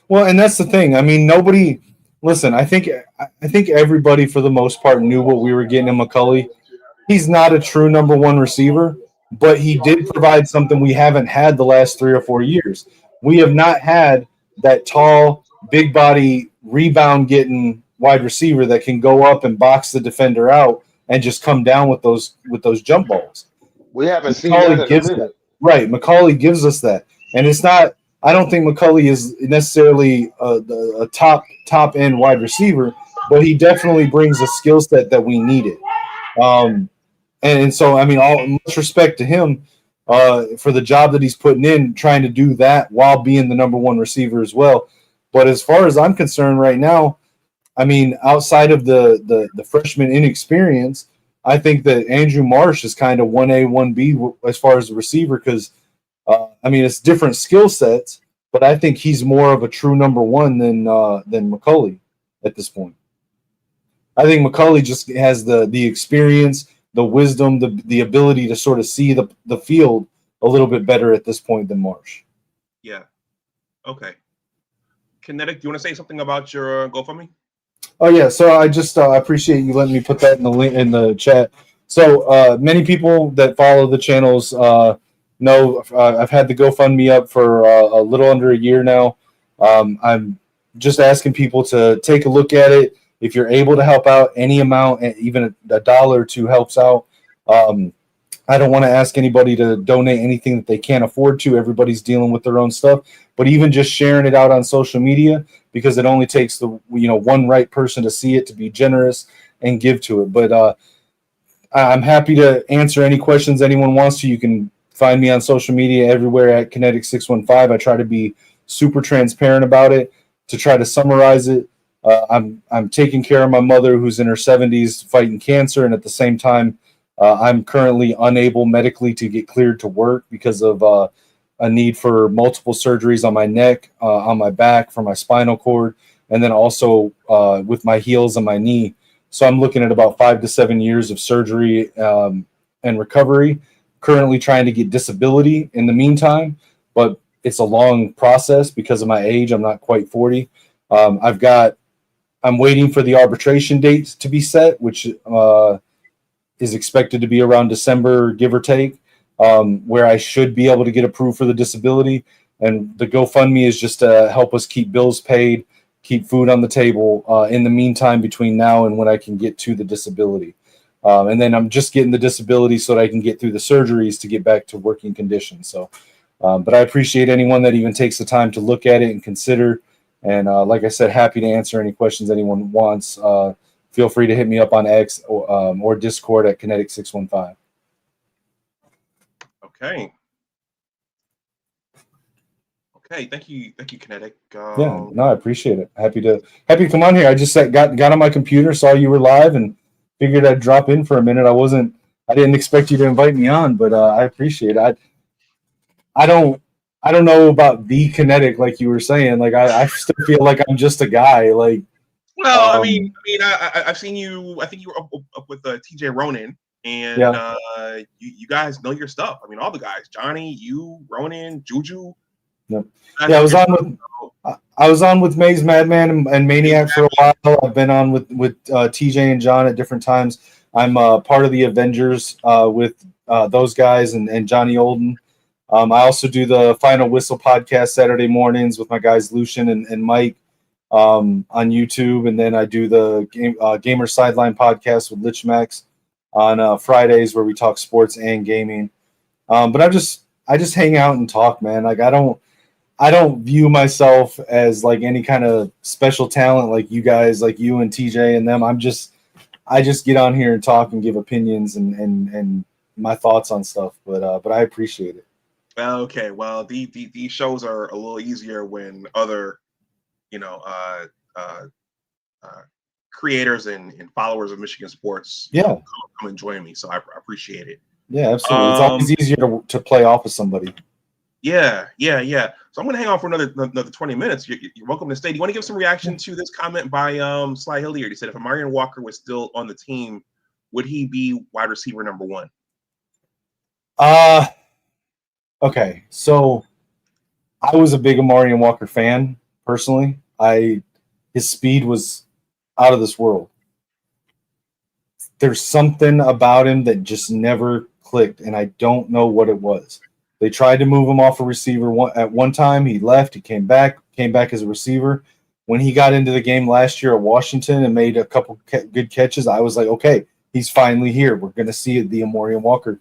Well, and that's the thing. I mean, nobody. Listen, I think everybody for the most part knew what we were getting in McCulley. He's not a true number one receiver, but he did provide something we haven't had the last 3 or 4 years. We have not had that tall, big body, rebound getting wide receiver that can go up and box the defender out and just come down with those jump balls. We haven't seen that in a minute. Right, McCulley gives us that, and it's not. I don't think McCulley is necessarily a top end wide receiver, but he definitely brings a skill set that we needed. And so, I mean, much respect to him for the job that he's putting in, trying to do that while being the number one receiver as well. But as far as I'm concerned right now, I mean, outside of the freshman inexperience, I think that Andrew Marsh is kind of 1A, 1B as far as the receiver because, I mean, it's different skill sets, but I think he's more of a true number one than McCulley at this point. I think McCulley just has the experience, the wisdom, the ability to sort of see the field a little bit better at this point than Marsh. Yeah. Okay. Kinetic, do you want to say something about your GoFundMe? Oh yeah, so I just appreciate you letting me put that in the link in the chat. So many people that follow the channels know I've had the GoFundMe up for a little under a year now. I'm just asking people to take a look at it. If you're able to help out, any amount, even a dollar or two helps out. I don't want to ask anybody to donate anything that they can't afford to. Everybody's dealing with their own stuff, but even just sharing it out on social media, because it only takes the one right person to see it, to be generous and give to it. But I'm happy to answer any questions anyone wants to. You can find me on social media everywhere at Kinetic615. I try to be super transparent about it, to try to summarize it. I'm taking care of my mother who's in her 70s fighting cancer, and at the same time, I'm currently unable medically to get cleared to work because of a need for multiple surgeries on my neck, on my back, for my spinal cord, and then also with my heels and my knee. So I'm looking at about 5 to 7 years of surgery and recovery. Currently trying to get disability in the meantime, but it's a long process because of my age. I'm not quite 40. I'm waiting for the arbitration dates to be set, which is expected to be around December, give or take, where I should be able to get approved for the disability. And the GoFundMe is just to help us keep bills paid, keep food on the table in the meantime between now and when I can get to the disability. And then I'm just getting the disability so that I can get through the surgeries to get back to working conditions. So, but I appreciate anyone that even takes the time to look at it and consider. And like I said, happy to answer any questions anyone wants. Feel free to hit me up on X or Discord at Kinetic615. Okay. Okay. Thank you, Kinetic. Yeah, no, I appreciate it. Happy to come on here. I just got on my computer, saw you were live, and figured I'd drop in for a minute. I didn't expect you to invite me on, but I appreciate it. I don't know about the Kinetic like you were saying. Like I still feel like I'm just a guy. Like, well, I've seen you. I think you were up with TJ Ronan, and you guys know your stuff. I mean, all the guys, Johnny, you, Ronan, Juju. Yep. Yeah, I was on with Maze Madman and Maniac for a while. I've been on with TJ and John at different times. I'm part of the Avengers with those guys and Johnny Olden. I also do the Final Whistle podcast Saturday mornings with my guys Lucian and Mike on YouTube, and then I do the Gamer Sideline podcast with Lich Max on Fridays where we talk sports and gaming. But I just hang out and talk, man. Like I don't view myself as like any kind of special talent like you guys, like you and TJ and them. I just get on here and talk and give opinions and my thoughts on stuff. But I appreciate it. Okay, well, these shows are a little easier when other, creators and followers of Michigan sports, come and join me. So I appreciate it. Yeah, absolutely. It's always easier to play off of somebody. Yeah. So I'm going to hang on for another 20 minutes. You're welcome to stay. Do you want to give some reaction to this comment by Sly Hilliard? He said, if Amarian Walker was still on the team, would he be wide receiver number 1? Okay, so I was a big Amarian Walker fan personally. His speed was out of this world. There's something about him that just never clicked, and I don't know what it was. They tried to move him off a receiver at one time. He left. He came back as a receiver. When he got into the game last year at Washington and made a couple good catches, I was like, okay, he's finally here. We're going to see the Amarian Walker.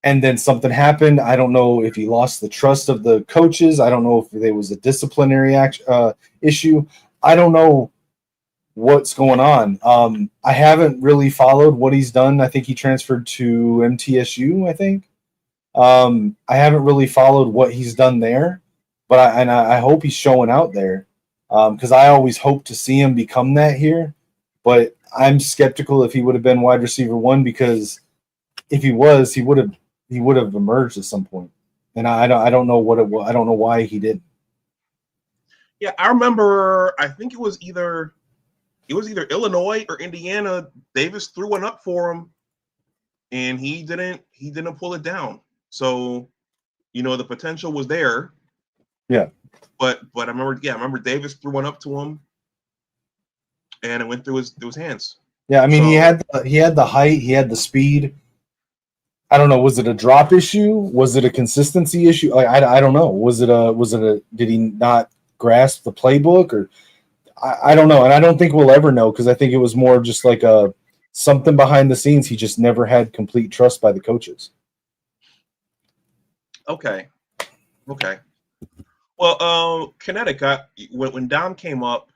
And then something happened. I don't know if he lost the trust of the coaches. I don't know if there was a disciplinary issue. I don't know what's going on. I haven't really followed what he's done. I think he transferred to MTSU, I think. I haven't really followed what he's done there, but I hope he's showing out there because I always hope to see him become that here. But I'm skeptical if he would have been wide receiver 1 because if he was, he would have emerged at some point, and I don't know what it was. I don't know why he didn't. Yeah, I remember. I think it was either Illinois or Indiana. Davis threw one up for him, and he didn't pull it down. So, the potential was there. Yeah. But I remember Davis threw one up to him, and it went through his hands. Yeah, I mean he had the height, he had the speed. I don't know. Was it a drop issue? Was it a consistency issue? I don't know. Was it a? Did he not grasp the playbook, or I don't know. And I don't think we'll ever know because I think it was more just like something behind the scenes. He just never had complete trust by the coaches. Okay. Well, Kinetic, when Dom came up,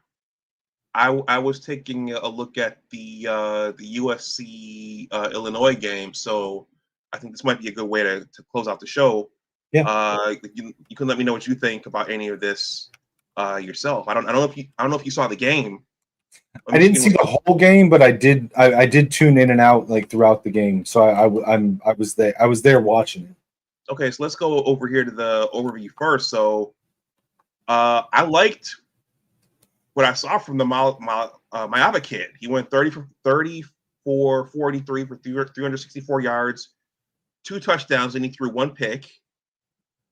I was taking a look at the USC Illinois game, so I think this might be a good way to close out the show. Yeah. You can let me know what you think about any of this yourself. I don't know if you saw the game. I didn't see the whole game, but I did tune in and out like throughout the game, so I was there. I was there watching it. Okay, so let's go over here to the overview first. So, I liked what I saw from the Mayava kid. He went 30 for 34, 43 for 364 yards, 2 touchdowns, and he threw 1 pick.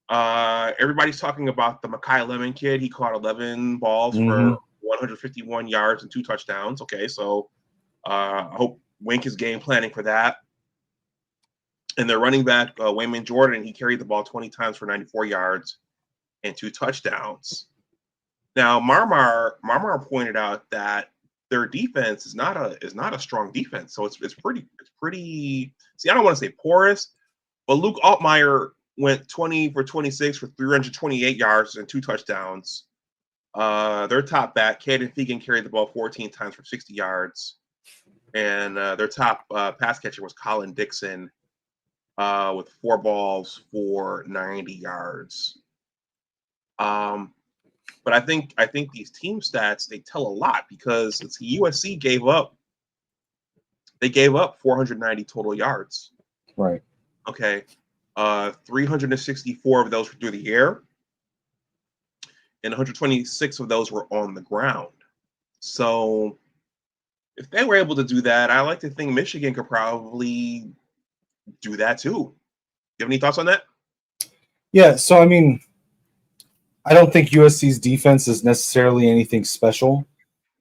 Everybody's talking about the Mekhi Lemon kid. He caught 11 balls for 151 yards and 2 touchdowns. Okay, so I hope Wink is game planning for that. And their running back, Wayman Jordan, he carried the ball 20 times for 94 yards and 2 touchdowns. Now, Marmar pointed out that their defense is not a strong defense. So it's pretty. See, I don't want to say porous, but Luke Altmaier went 20 for 26 for 328 yards and 2 touchdowns. Their top back, Caden Fegan, carried the ball 14 times for 60 yards. And their top pass catcher was Colin Dixon with 4 balls for 90 yards. But I think these team stats, they tell a lot because USC gave up 490 total yards. Right. Okay. 364 of those were through the air, and 126 of those were on the ground. So if they were able to do that, I like to think Michigan could probably do that too. You have any thoughts on that? Yeah, so I mean, I don't think USC's defense is necessarily anything special.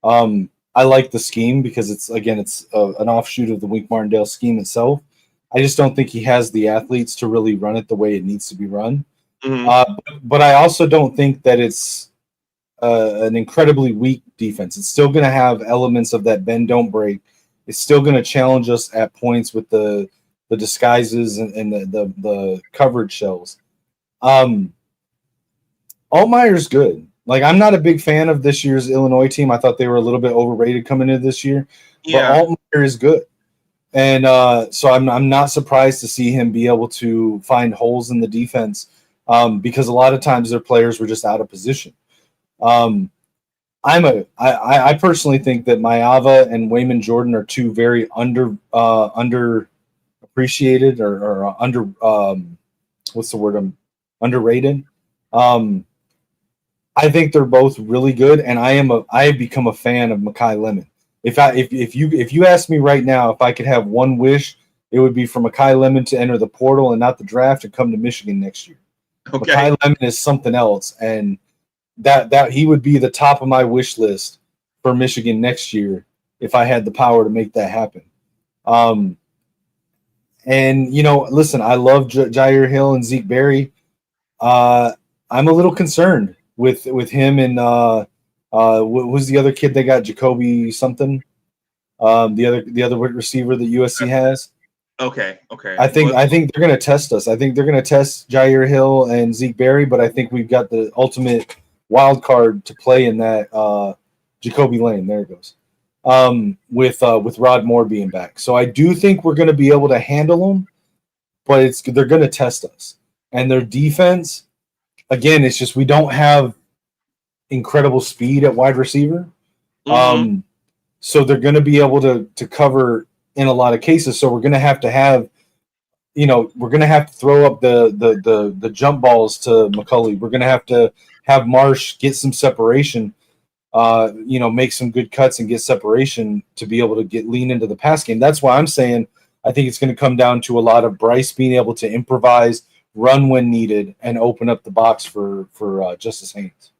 I like the scheme because it's an offshoot of the Wink Martindale scheme itself. I just don't think he has the athletes to really run it the way it needs to be run. But I also don't think that it's an incredibly weak defense. It's still going to have elements of that bend don't break. It's still going to challenge us at points with the disguises and the coverage shells. Altmaier's good. Like, I'm not a big fan of this year's Illinois team. I thought they were a little bit overrated coming into this year. Yeah. But Altmaier is good. And so I'm not surprised to see him be able to find holes in the defense because a lot of times their players were just out of position. I personally think that Maava and Wayman Jordan are two very underappreciated or underrated. I think they're both really good, and I have become a fan of Mekhi Lemon. If you ask me right now if I could have one wish, it would be for Mekhi Lemon to enter the portal and not the draft and come to Michigan next year. Okay. Mekhi Lemon is something else, and that he would be the top of my wish list for Michigan next year if I had the power to make that happen. And listen, I love Jair Hill and Zeke Berry. I'm a little concerned with him and who's the other kid they got? Jacoby something. The other receiver that USC has. Okay. I think they're going to test us. I think they're going to test Jair Hill and Zeke Berry, but I think we've got the ultimate wild card to play in that Jacoby Lane. There it goes. With Rod Moore being back, so I do think we're going to be able to handle them, but they're going to test us and their defense. Again, it's just we don't have incredible speed at wide receiver. So they're going to be able to cover in a lot of cases. So we're going to have to throw up the jump balls to McCulley. We're going to have Marsh get some separation, make some good cuts and get separation to be able to lean into the pass game. That's why I'm saying I think it's going to come down to a lot of Bryce being able to improvise, run when needed, and open up the box for Justice Haynes.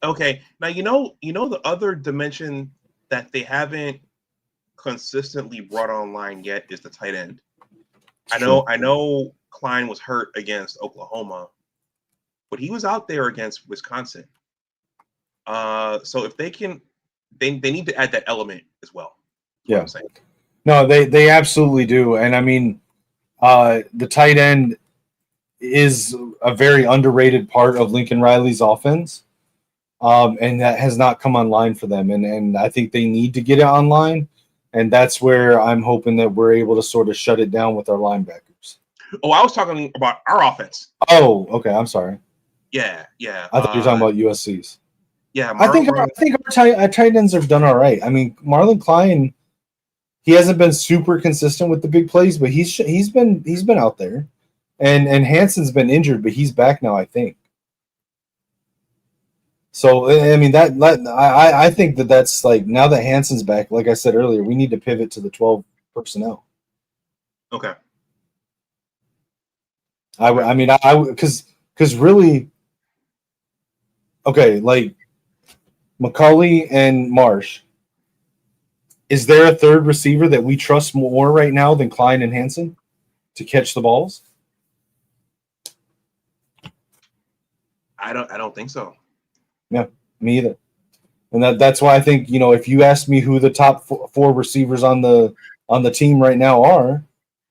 Okay. Now the other dimension that they haven't consistently brought online yet is the tight end. I know Klein was hurt against Oklahoma, but he was out there against Wisconsin. So if they need to add that element as well. Yeah. I'm saying. No, they absolutely do. And I mean, the tight end is a very underrated part of Lincoln Riley's offense. And that has not come online for them. And I think they need to get it online. And that's where I'm hoping that we're able to sort of shut it down with our linebackers. Oh, I was talking about our offense. Oh, okay. I'm sorry. Yeah. I thought you were talking about USC's. Yeah, I think our tight ends have done all right. I mean, Marlon Klein, he hasn't been super consistent with the big plays, but he's been out there. And Hanson's been injured, but he's back now, I think. So I mean I think that's like, now that Hanson's back, like I said earlier, we need to pivot to the 12 personnel. Okay. Because really, okay, like McCulley and Marsh, is there a third receiver that we trust more right now than Klein and Hanson to catch the balls? I don't think so. Yeah, me either. And that's why I think, if you ask me who the top four receivers on the team right now are,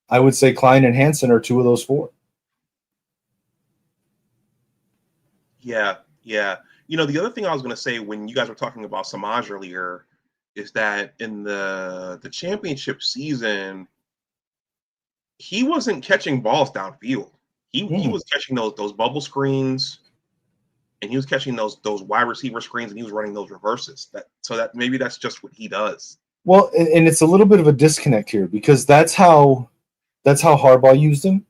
I would say Klein and Hanson are two of those four. Yeah. The other thing I was going to say when you guys were talking about Samaj earlier is that in the championship season, he wasn't catching balls downfield. He was catching those bubble screens, and he was catching those wide receiver screens, and he was running those reverses. That maybe that's just what he does. Well, and it's a little bit of a disconnect here because that's how Harbaugh used him.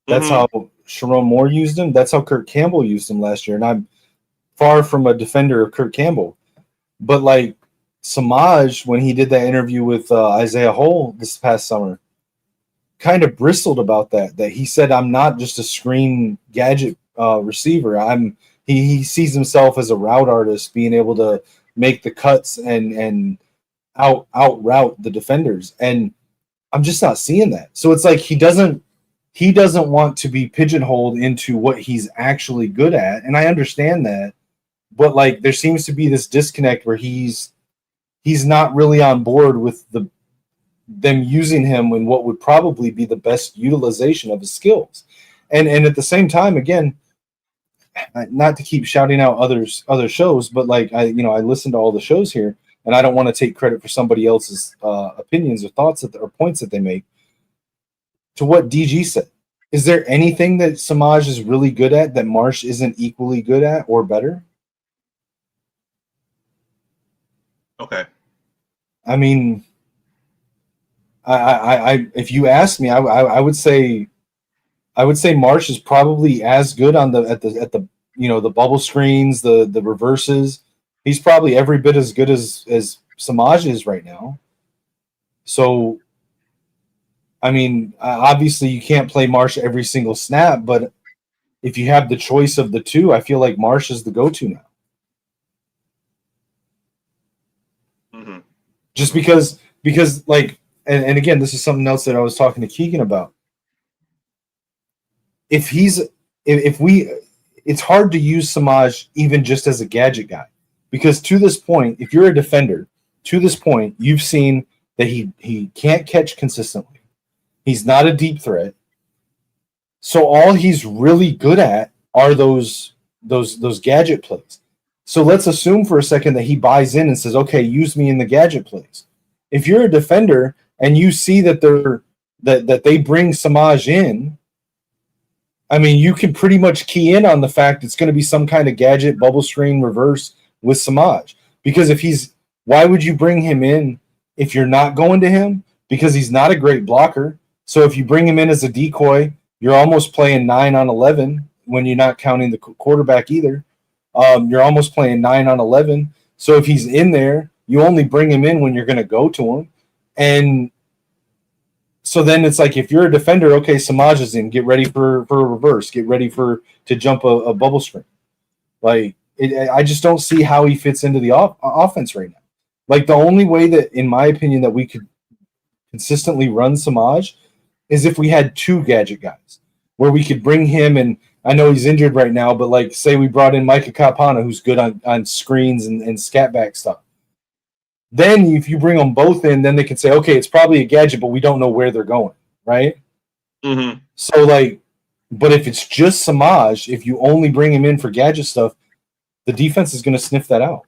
That's how Sharon Moore used him. That's how Kurt Campbell used him last year. And I'm far from a defender of Kurt Campbell. But like Samaj, when he did that interview with Isaiah Hole this past summer, kind of bristled about that he said, I'm not just a screen gadget receiver. I'm He sees himself as a route artist, being able to make the cuts and out route the defenders. And I'm just not seeing that. So it's like he doesn't want to be pigeonholed into what he's actually good at. And I understand that, but like there seems to be this disconnect where he's not really on board with them using him in what would probably be the best utilization of his skills. And at the same time, again, not to keep shouting out other shows, but like I listen to all the shows here, and I don't want to take credit for somebody else's opinions or thoughts or points that they make. To what DG said, is there anything that Samaj is really good at that Marsh isn't equally good at or better? Okay. I mean, I if you ask me, I would say Marsh is probably as good on at the the bubble screens, the reverses. He's probably every bit as good as Samaj is right now. So, I mean, obviously you can't play Marsh every single snap, but if you have the choice of the two, I feel like Marsh is the go-to now. Mm-hmm. Just because like, and again, this is something else that I was talking to Keegan about. It's hard to use Samaj even just as a gadget guy, because to this point, if you're a defender, to this point, you've seen that he can't catch consistently. He's not a deep threat. So all he's really good at are those gadget plays. So let's assume for a second that he buys in and says, "Okay, use me in the gadget plays." If you're a defender and you see that they bring Samaj in, I mean, you can pretty much key in on the fact it's going to be some kind of gadget bubble screen reverse with Samaj. Because why would you bring him in if you're not going to him? Because he's not a great blocker. So if you bring him in as a decoy, you're almost playing 9 on 11 when you're not counting the quarterback either. You're almost playing 9 on 11. So if he's in there, you only bring him in when you're going to go to him. And so then it's like, if you're a defender, okay, Samaj is in, get ready for a reverse, get ready to jump a bubble screen. Like, I just don't see how he fits into the offense right now. Like, the only way that, in my opinion, that we could consistently run Samaj is if we had two gadget guys, where we could bring him, and I know he's injured right now, but like, say we brought in Micah Kapana, who's good on screens and scat back stuff. Then if you bring them both in, then they can say, okay, it's probably a gadget, but we don't know where they're going, right? Mm-hmm. So like, but if it's just Samaj, if you only bring him in for gadget stuff, the defense is going to sniff that out.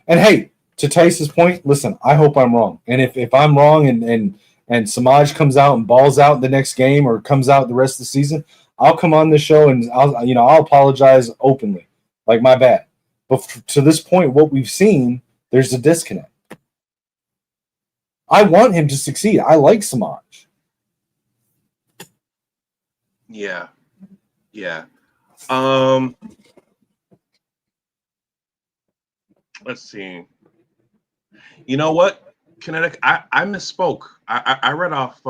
And hey, to Tice's point, listen, I hope I'm wrong. And if I'm wrong and Samaj comes out and balls out the next game or comes out the rest of the season, I'll come on the show and I'll apologize openly, like, my bad. But to this point, what we've seen, there's a disconnect. I want him to succeed. I like Samaj. Yeah. Let's see. You know what, Kinetic? I misspoke. I read off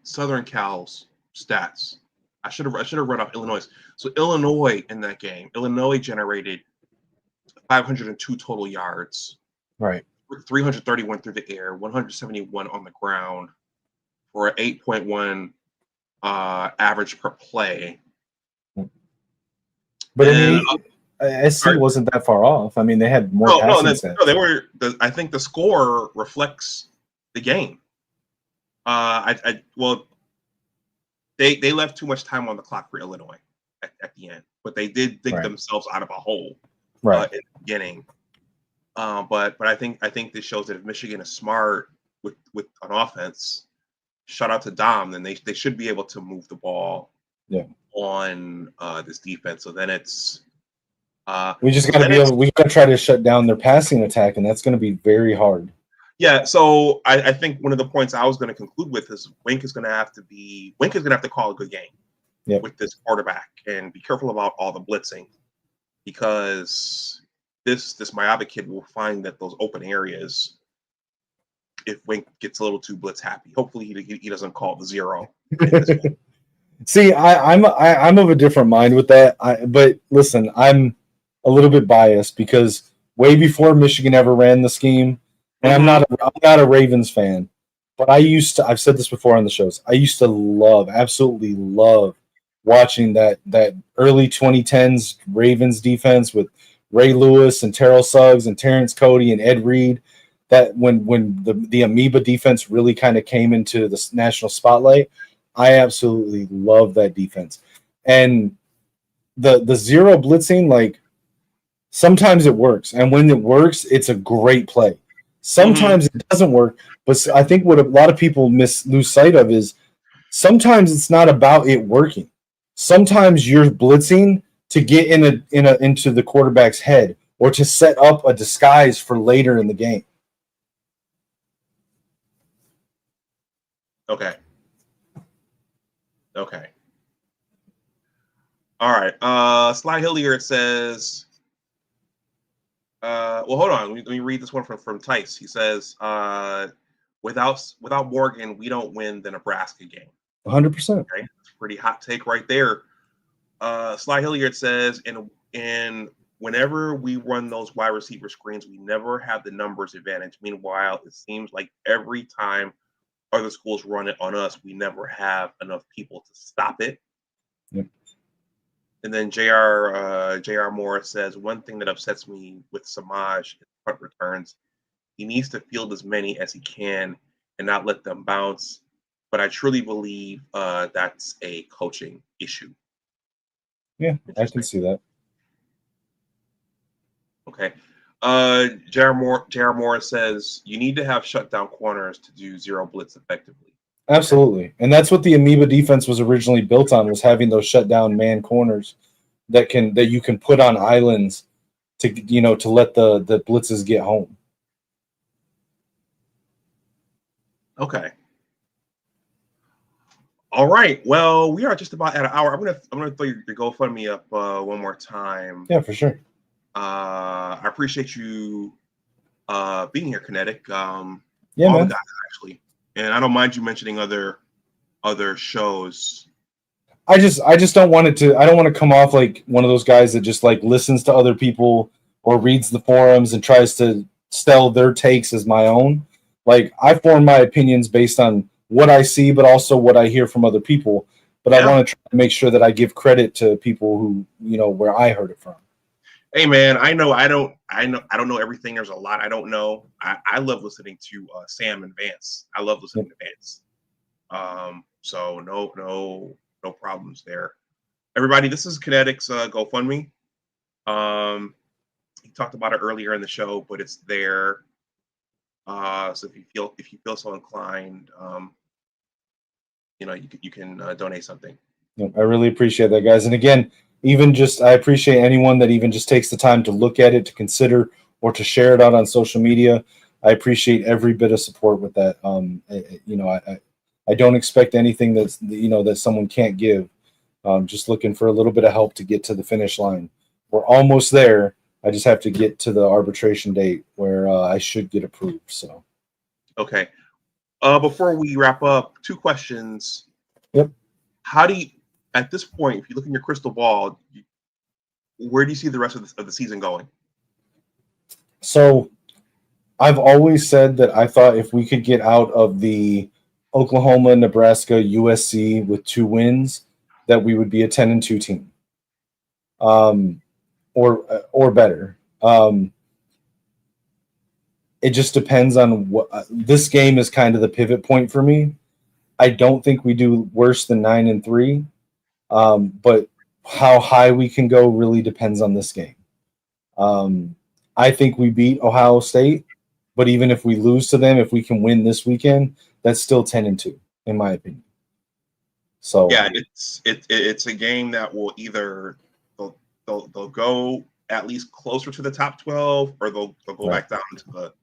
Southern Cal's stats. I should have read off Illinois. So Illinois in that game, Illinois generated 502 total yards. Right. 331 through the air, 171 on the ground, for an 8.1 average per play. But I mean, SC wasn't that far off. I mean, they had more passing stats. No, they were. I think the score reflects the game. They left too much time on the clock for Illinois at the end, but they did dig themselves out of a hole in the beginning. But I think this shows that if Michigan is smart with an offense, shout out to Dom, then they should be able to move the ball on this defense. So then it's we just got to be able. We got to try to shut down their passing attack, and that's going to be very hard. Yeah. So I think one of the points I was going to conclude with is Wink is going to have to call a good game with this quarterback, and be careful about all the blitzing, because this myopic kid will find that those open areas, if Wink gets a little too blitz happy, hopefully he doesn't call the zero. See, I'm of a different mind with that. But listen, I'm a little bit biased because way before Michigan ever ran the scheme, and I'm not a Ravens fan, but I've said this before on the shows. I used to absolutely love watching that early 2010s Ravens defense with Ray Lewis and Terrell Suggs and Terrence Cody and Ed Reed. That when the amoeba defense really kind of came into the national spotlight. I absolutely love that defense. And the zero blitzing, like sometimes it works. And when it works, it's a great play. Sometimes it doesn't work. But I think what a lot of people lose sight of is sometimes it's not about it working. Sometimes you're blitzing to get into the quarterback's head or to set up a disguise for later in the game. Okay. All right. Sly Hilliard says, well, hold on. Let me read this one from Tice. He says, without Morgan, we don't win the Nebraska game. 100%. Okay. That's a pretty hot take right there. Sly Hilliard says, and whenever we run those wide receiver screens, we never have the numbers advantage. Meanwhile, it seems like every time other schools run it on us, we never have enough people to stop it. Yep. And then J.R. Morris says, one thing that upsets me with Samaj is punt returns. He needs to field as many as he can and not let them bounce. But I truly believe that's a coaching issue. Yeah, I can see that. Okay. J.R. Morris says, you need to have shutdown corners to do zero blitz effectively. Absolutely. And that's what the amoeba defense was originally built on, was having those shutdown man corners that you can put on islands to let the blitzes get home. Okay. All right. Well, we are just about at an hour. I'm gonna throw your GoFundMe up one more time. Yeah, for sure. I appreciate you being here, Kinetic. Yeah, all man. the guys actually. And I don't mind you mentioning other shows. I just don't want it to. I don't want to come off like one of those guys that just like listens to other people or reads the forums and tries to sell their takes as my own. Like, I form my opinions based on what I see, but also what I hear from other people. But I want to try to make sure that I give credit to people who where I heard it from. Hey man, I don't know everything. There's a lot I don't know. I love listening to Sam and Vance. I love listening to Vance. So no problems there. Everybody, this is Kinetic's GoFundMe. He talked about it earlier in the show, but it's there. So if you feel so inclined, you can donate something. I really appreciate that, guys. And again, I appreciate anyone that even just takes the time to look at it, to consider, or to share it out on social media. I appreciate every bit of support with that. I don't expect anything that someone can't give. Just looking for a little bit of help to get to the finish line. We're almost there. I just have to get to the arbitration date where I should get approved. So, okay. Before we wrap up, 2 questions. Yep. How do you, at this point, if you look in your crystal ball, where do you see the rest of the season going? So, I've always said that I thought if we could get out of the Oklahoma, Nebraska, USC with 2 wins, that we would be a 10-2 team, or better. It just depends on what this game is. Kind of the pivot point for me. I don't think we do worse than 9-3, but how high we can go really depends on this game. I think we beat Ohio State, but even if we lose to them, if we can win this weekend, that's still 10-2, in my opinion. So yeah, it's a game that will either they'll go at least closer to the top 12, or they'll go back down into the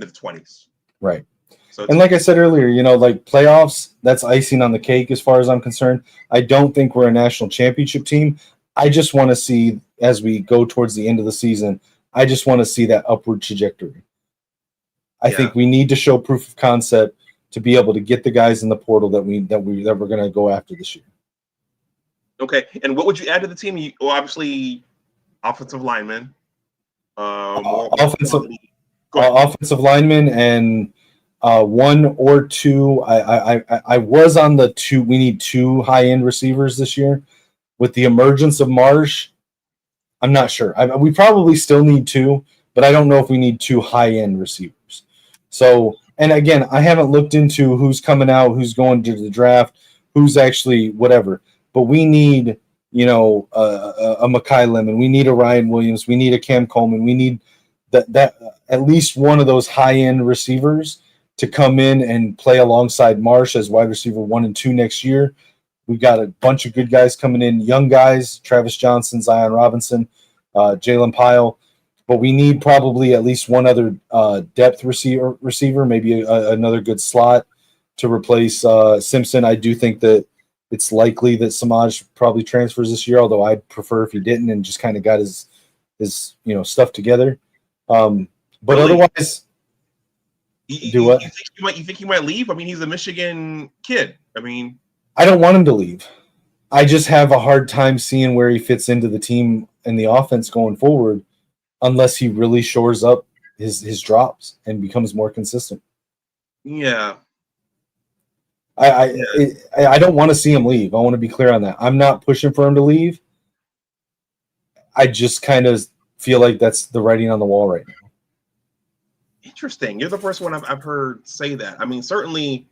20s. Right. So and like I said earlier, like playoffs, that's icing on the cake as far as I'm concerned. I don't think we're a national championship team. I just want to see, as we go towards the end of the season, I just want to see that upward trajectory. I think we need to show proof of concept to be able to get the guys in the portal that we're going to go after this year. Okay, and what would you add to the team? Well, obviously, offensive lineman. Offensive Go ahead. offensive lineman and one or two. I was on the two. We need two high end receivers this year. With the emergence of Marsh, I'm not sure. We probably still need two, but I don't know if we need two high end receivers. So, and again, I haven't looked into who's coming out, who's going to the draft, who's actually whatever. But we need, a Mekhi Lemon. We need a Ryan Williams. We need a Cam Coleman. We need that at least one of those high end receivers to come in and play alongside Marsh as wide receiver 1 and 2 next year. We've got a bunch of good guys coming in, young guys, Travis Johnson, Zion Robinson, Jalen Pyle. But we need probably at least one other depth receiver, maybe another good slot to replace Simpson. I do think that it's likely that Samaj probably transfers this year, although I'd prefer if he didn't and just kind of got his stuff together. But really? Otherwise, what? You think he might leave? I mean, he's a Michigan kid. I mean, I don't want him to leave. I just have a hard time seeing where he fits into the team and the offense going forward, unless he really shores up his drops and becomes more consistent. Yeah. I don't want to see him leave. I want to be clear on that. I'm not pushing for him to leave. I just kind of feel like that's the writing on the wall right now. Interesting. You're the first one I've heard say that. I mean, certainly.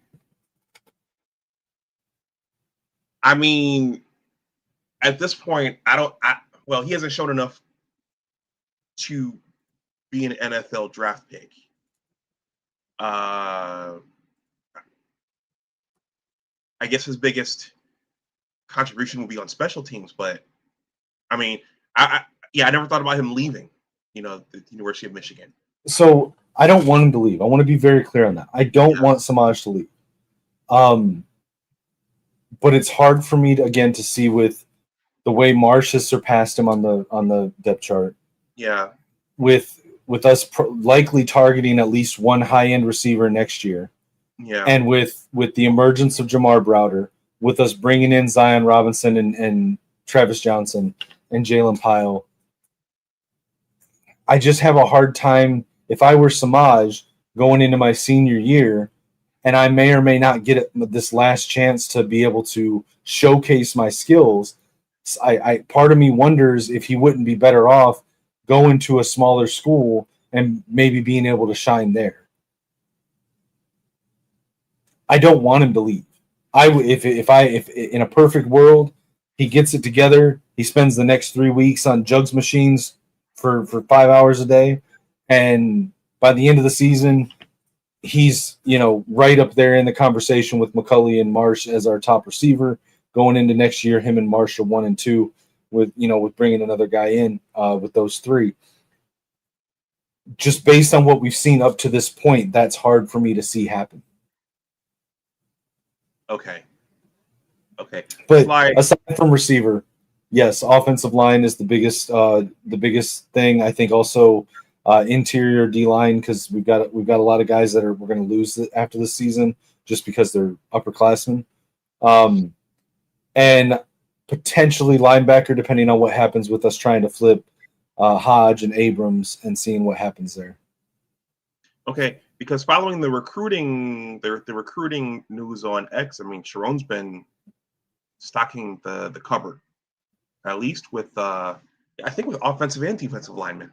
I mean, at this point, well, he hasn't shown enough to be an NFL draft pick. I guess his biggest contribution will be on special teams, but I mean, I never thought about him leaving, the University of Michigan. So I don't want him to leave. I want to be very clear on that. I don't want Samaj to leave. But it's hard for me to see with the way Marsh has surpassed him on the depth chart. Yeah. With us likely targeting at least one high end receiver next year. Yeah. And with the emergence of Jamar Browder, with us bringing in Zion Robinson and Travis Johnson and Jalen Pyle, I just have a hard time. If I were Samaj going into my senior year, and I may or may not get this last chance to be able to showcase my skills, I part of me wonders if he wouldn't be better off going to a smaller school and maybe being able to shine there. I don't want him to leave. If in a perfect world, he gets it together, he spends the next 3 weeks on jugs machines for 5 hours a day, and by the end of the season, he's right up there in the conversation with McCulley and Marsh as our top receiver going into next year. Him and Marsh are 1 and 2 with bringing another guy in with those three. Just based on what we've seen up to this point, that's hard for me to see happen. Okay. But aside from receiver, yes, offensive line is the biggest thing. I think also interior D line, because we've got a lot of guys that we're going to lose after this season just because they're upperclassmen, and potentially linebacker depending on what happens with us trying to flip Hodge and Abrams and seeing what happens there. Okay, because following the recruiting news on X, I mean, Sharon's been stocking the cupboard, at least with I think with offensive and defensive linemen.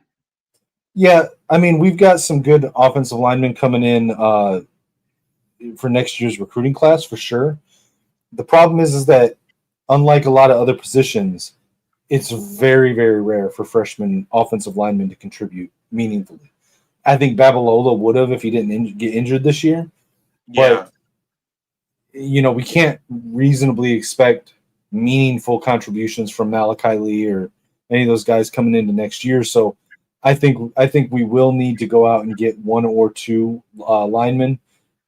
Yeah, I mean, we've got some good offensive linemen coming in for next year's recruiting class for sure. The problem is that unlike a lot of other positions, it's very, very rare for freshman offensive linemen to contribute meaningfully. I think Babalola would have if he didn't get injured this year. Yeah. But, we can't reasonably expect meaningful contributions from Malachi Lee or any of those guys coming into next year. So I think we will need to go out and get 1 or 2 linemen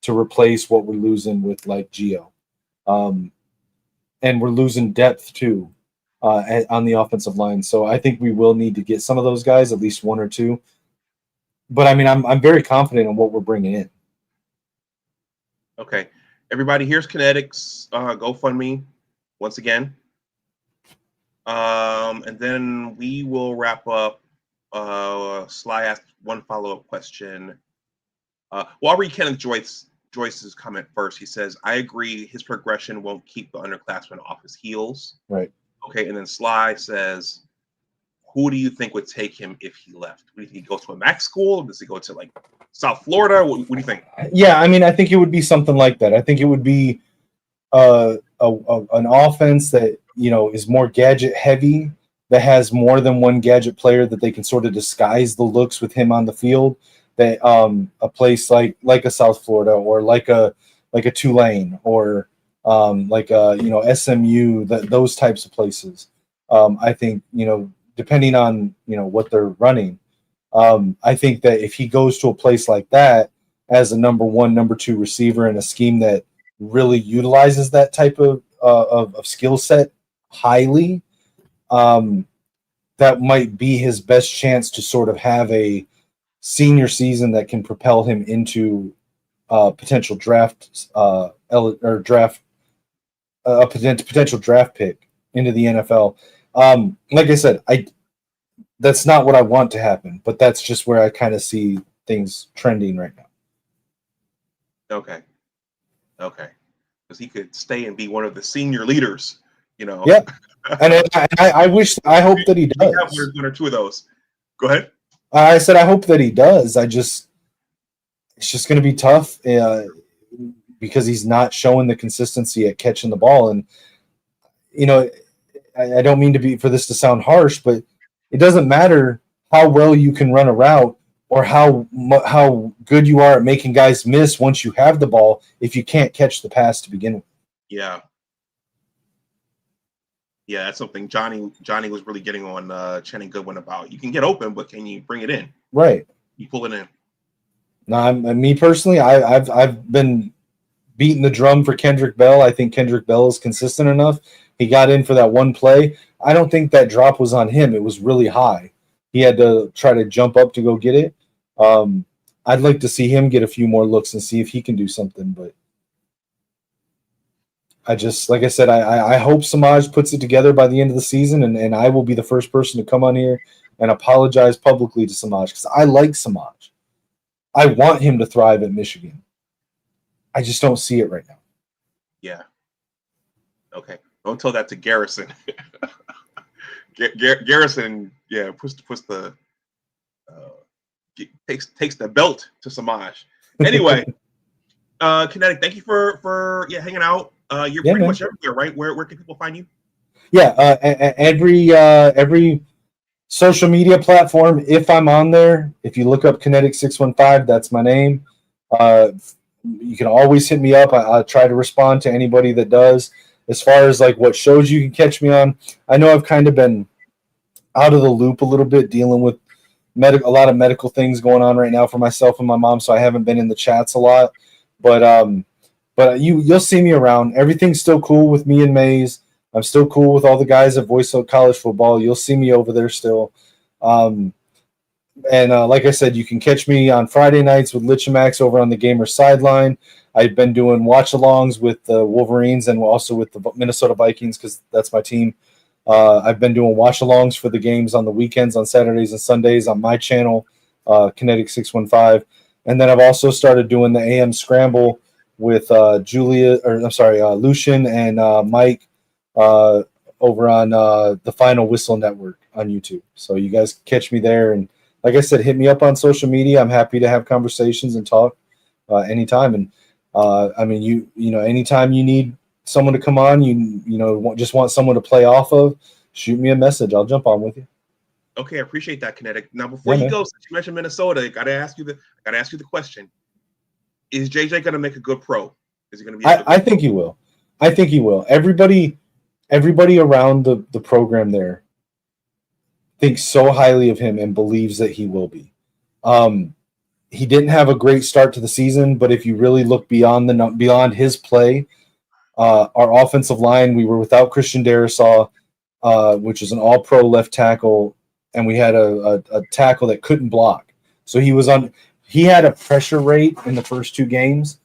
to replace what we're losing with like Gio. And we're losing depth too on the offensive line. So I think we will need to get some of those guys, at least 1 or 2. But I mean, I'm very confident in what we're bringing in. Okay, everybody, here's Kinetics GoFundMe once again. And then we will wrap up. Sly asked one follow-up question. Well, I'll read Kenneth Joyce's comment first. He says, I agree his progression won't keep the underclassmen off his heels. Right. Okay, and then Sly says, who do you think would take him if he left? Do you think he goes to a MAC school? Does he go to like South Florida? What do you think? Yeah, I mean, I think it would be something like that. I think it would be an offense that, you know, is more gadget heavy, that has more than one gadget player that they can sort of disguise the looks with him on the field. That a place like a South Florida or like a Tulane or like a, you know, SMU, those types of places. I think, you know, depending on, you know, what they're running, I think that if he goes to a place like that as a number one, number two receiver in a scheme that really utilizes that type of skill set highly, that might be his best chance to sort of have a senior season that can propel him into potential draft potential draft pick into the NFL. Like I said, that's not what I want to happen, but that's just where I kind of see things trending right now. Okay. Because he could stay and be one of the senior leaders, you know. Yeah. And I hope that he We have does. one or two of those. Go ahead. I said, I hope that he does. It's just going to be tough because he's not showing the consistency at catching the ball. And, you know, I don't mean for this to sound harsh, but it doesn't matter how well you can run a route or how good you are at making guys miss once you have the ball if you can't catch the pass to begin with. Yeah. Yeah, that's something Johnny was really getting on Channing Goodwin about. You can get open, but can you bring it in? Right. You pull it in. Now, me personally, I've been beating the drum for Kendrick Bell. I think Kendrick Bell is consistent enough. He got in for that one play. I don't think that drop was on him. It was really high. He had to try to jump up to go get it. I'd like to see him get a few more looks and see if he can do something, but like I said, I hope Samaj puts it together by the end of the season, and I will be the first person to come on here and apologize publicly to Samaj because I like Samaj. I want him to thrive at Michigan. I just don't see it right now. Yeah. Okay. Don't tell that to Garrison. Garrison, yeah, takes the belt to Samaj. Anyway, Kinetic, thank you for hanging out. You're pretty much everywhere, right? Where can people find you? Yeah, every social media platform. If I'm on there, if you look up Kinetic615, that's my name. You can always hit me up. I'll try to respond to anybody that does. As far as like what shows you can catch me on, I know I've kind of been out of the loop a little bit, dealing with a lot of medical things going on right now for myself and my mom, so I haven't been in the chats a lot. But you'll see me around. Everything's still cool with me and Maze. I'm still cool with all the guys at Voice of College Football. You'll see me over there still. And like I said, you can catch me on Friday nights with Lichamax over on the Gamer Sideline. I've been doing watch-alongs with the Wolverines and also with the Minnesota Vikings because that's my team. I've been doing watch-alongs for the games on the weekends, on Saturdays and Sundays on my channel, Kinetic615. And then I've also started doing the AM Scramble with Lucian and Mike over on the Final Whistle Network on YouTube. So you guys catch me there. And like I said, hit me up on social media. I'm happy to have conversations and talk anytime. And I mean, you know, anytime you need someone to come on, just want someone to play off of, shoot me a message. I'll jump on with you. Okay, I appreciate that, Kinetic. Now, before you go, since you mentioned Minnesota, I gotta ask you the question: is JJ gonna make a good pro? Is he gonna be? I think he will. I think he will. Everybody around the program there thinks so highly of him and believes that he will be. He didn't have a great start to the season, but if you really look beyond his play, our offensive line, we were without Christian Darrisaw, which is an all-pro left tackle, and we had a tackle that couldn't block. So he had a pressure rate in the first two games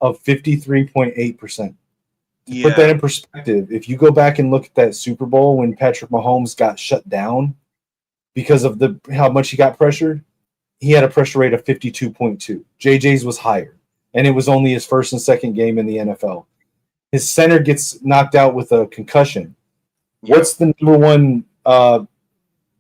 of 53.8%. To put that in perspective, if you go back and look at that Super Bowl when Patrick Mahomes got shut down because of how much he got pressured, he had a pressure rate of 52.2. JJ's was higher, and it was only his first and second game in the NFL. His center gets knocked out with a concussion. What's the number one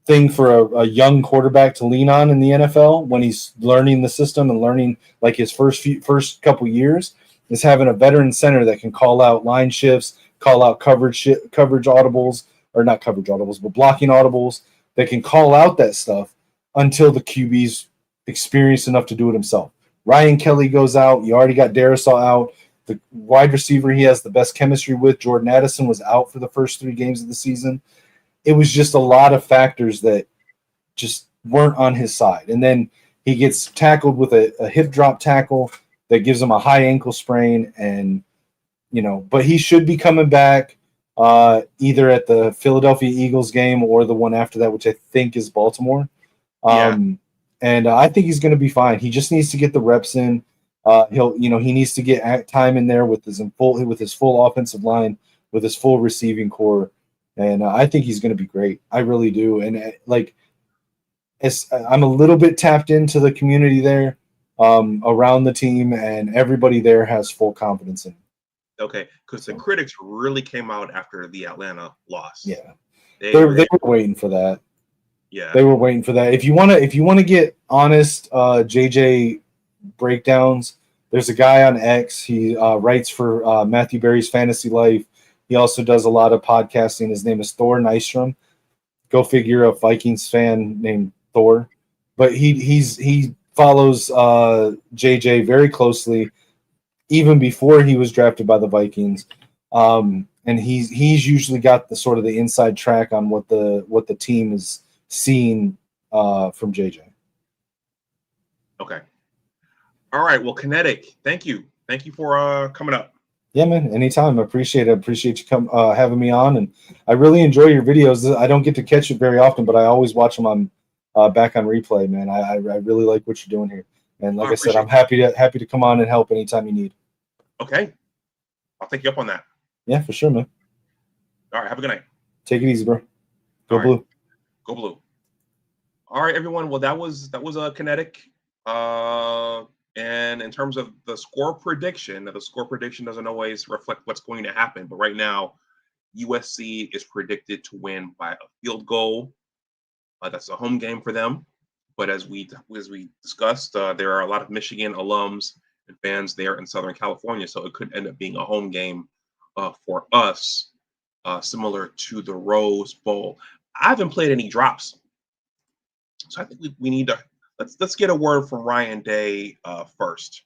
thing for a young quarterback to lean on in the NFL when he's learning the system and learning like his first couple years is having a veteran center that can call out line shifts, call out coverage audibles, or not coverage audibles, but blocking audibles that can call out that stuff until the QB's experienced enough to do it himself. Ryan Kelly goes out. You already got Darisaw out. The wide receiver he has the best chemistry with, Jordan Addison, was out for the first 3 games of the season. It was just a lot of factors that just weren't on his side. And then he gets tackled with a hip drop tackle that gives him a high ankle sprain. And, but he should be coming back either at the Philadelphia Eagles game or the one after that, which I think is Baltimore. And I think he's going to be fine. He just needs to get the reps in. He needs to get time in there with his full offensive line, with his full receiving core. And I think he's going to be great. I really do. And I'm a little bit tapped into the community there around the team, and everybody there has full confidence in him. Okay, because the critics really came out after the Atlanta loss. Yeah, they were waiting for that. Yeah, they were waiting for that. If you want to get honest, JJ breakdowns, there's a guy on X. He writes for Matthew Berry's Fantasy Life. He also does a lot of podcasting. His name is Thor Nystrom. Go figure, a Vikings fan named Thor. But he follows JJ very closely, even before he was drafted by the Vikings. And he's usually got the inside track on what the team is seeing from JJ. Okay. All right. Well, Kinetic, thank you. Thank you for coming up. Yeah, man. Anytime. I appreciate it. I appreciate you having me on, and I really enjoy your videos. I don't get to catch it very often, but I always watch them on back on replay, man. I really like what you're doing here, and like I said, I'm happy to come on and help anytime you need. Okay, I'll take you up on that. Yeah, for sure, man. All right. Have a good night. Take it easy, bro. Go Blue. Go Blue. All right, everyone. Well, that was a Kinetic. And in terms of the score prediction, the score prediction doesn't always reflect what's going to happen. But right now, USC is predicted to win by a field goal. That's a home game for them. But as we discussed, there are a lot of Michigan alums and fans there in Southern California, so it could end up being a home game for us, similar to the Rose Bowl. I haven't played any drops, so I think we need to. Let's get a word from Ryan Day first.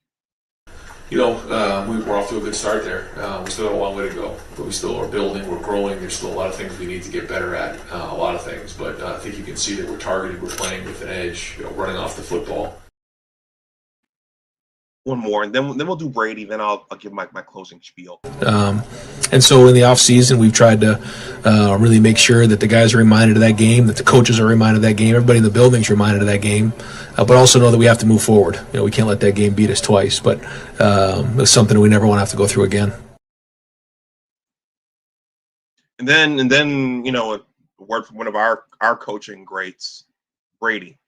We're off to a good start there. We still got a long way to go, but we still are building, we're growing. There's still a lot of things we need to get better at, a lot of things. But I think you can see that we're targeted, we're playing with an edge, running off the football. One more, and then we'll do Brady. Then I'll give my closing spiel. And so in the off season, we've tried to really make sure that the guys are reminded of that game, that the coaches are reminded of that game, everybody in the building's reminded of that game, but also know that we have to move forward. We can't let that game beat us twice, but it's something we never want to have to go through again. And then a word from one of our coaching greats, Brady.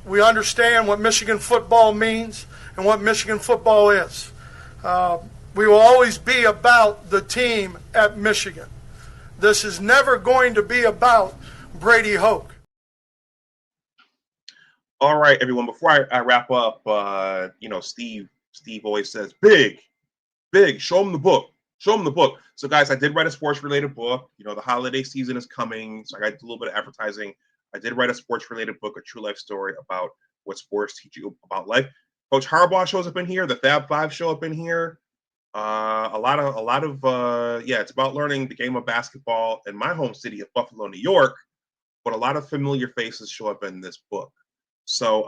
We understand what Michigan football means and what Michigan football is. We will always be about the team at Michigan. This is never going to be about Brady Hoke. All right, everyone. Before I wrap up, Steve always says, big, show them the book. Show them the book. So, guys, I did write a sports-related book. The holiday season is coming, so I got a little bit of advertising. I did write a sports-related book, a true life story about what sports teach you about life. Coach Harbaugh shows up in here. The Fab Five show up in here. A lot of it's about learning the game of basketball in my home city of Buffalo, New York. But a lot of familiar faces show up in this book. So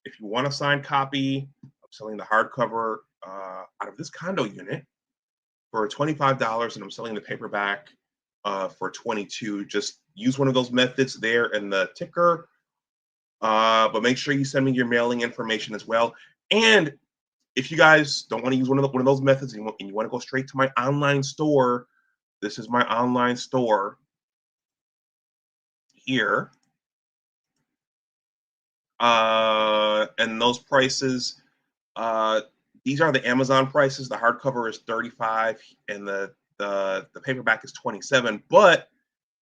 if you want a signed copy, I'm selling the hardcover out of this condo unit for $25, and I'm selling the paperback for $22. Just use one of those methods there in the ticker. But make sure you send me your mailing information as well. And if you guys don't want to use one of those methods and you want to go straight to my online store, this is my online store here. And those prices, these are the Amazon prices. The hardcover is $35 and the paperback is $27. But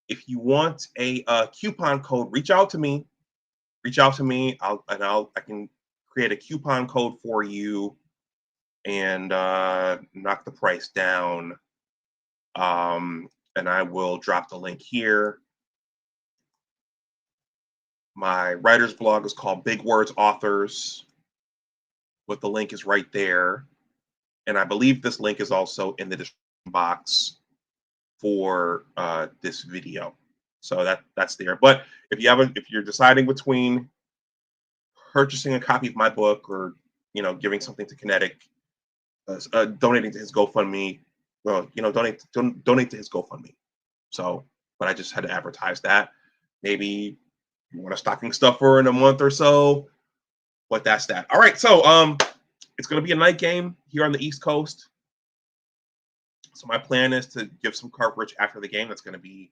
if you want a coupon code, reach out to me. I can create a coupon code for you and knock the price down. And I will drop the link here. My writer's blog is called Big Words Authors, but the link is right there. And I believe this link is also in the description box for this video. So that's there. But if you're deciding between purchasing a copy of my book or giving something to Kinetic, donating to his GoFundMe, well, donate to his GoFundMe. So, but I just had to advertise that. Maybe you want a stocking stuffer in a month or so, but that's that. All right, so it's going to be a night game here on the East Coast. So my plan is to give some coverage after the game. That's going to be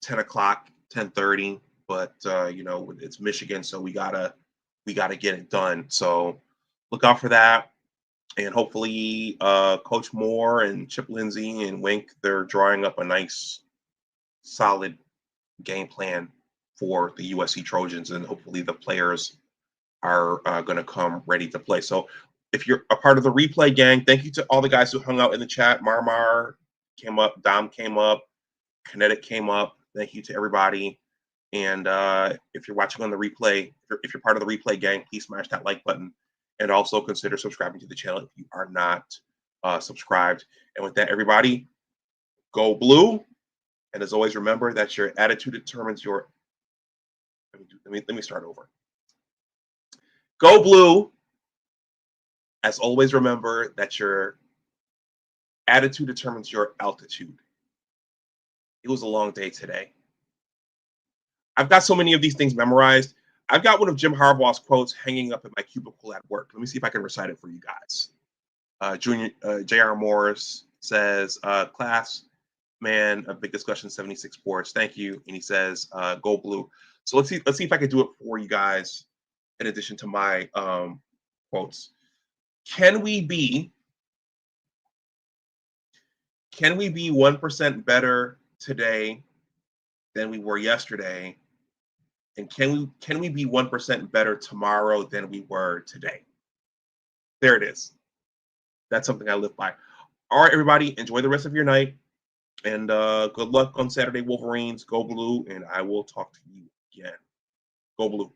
10 o'clock, 10:30. But it's Michigan, so we gotta get it done. So look out for that, and hopefully Coach Moore and Chip Lindsey and Wink, they're drawing up a nice, solid game plan for the USC Trojans, and hopefully the players are going to come ready to play. So if you're a part of the replay gang, thank you to all the guys who hung out in the chat. Marmar came up, Dom came up, Kinetic came up. Thank you to everybody. And if you're watching on the replay, if you're part of the replay gang, please smash that like button, and also consider subscribing to the channel if you are not subscribed. And with that, everybody, go blue. And as always, remember that your attitude determines your. Let me start over. Go blue. As always, remember that your attitude determines your altitude. It was a long day today. I've got so many of these things memorized. I've got one of Jim Harbaugh's quotes hanging up in my cubicle at work. Let me see if I can recite it for you guys. J.R. Morris says, class, man, a big discussion, 76 sports. Thank you. And he says, go blue. So let's see if I can do it for you guys in addition to my quotes. Can we be 1% better today than we were yesterday? And can we be 1% better tomorrow than we were today? There it is. That's something I live by. All right, everybody, enjoy the rest of your night. And good luck on Saturday, Wolverines. Go blue, and I will talk to you again. Go blue.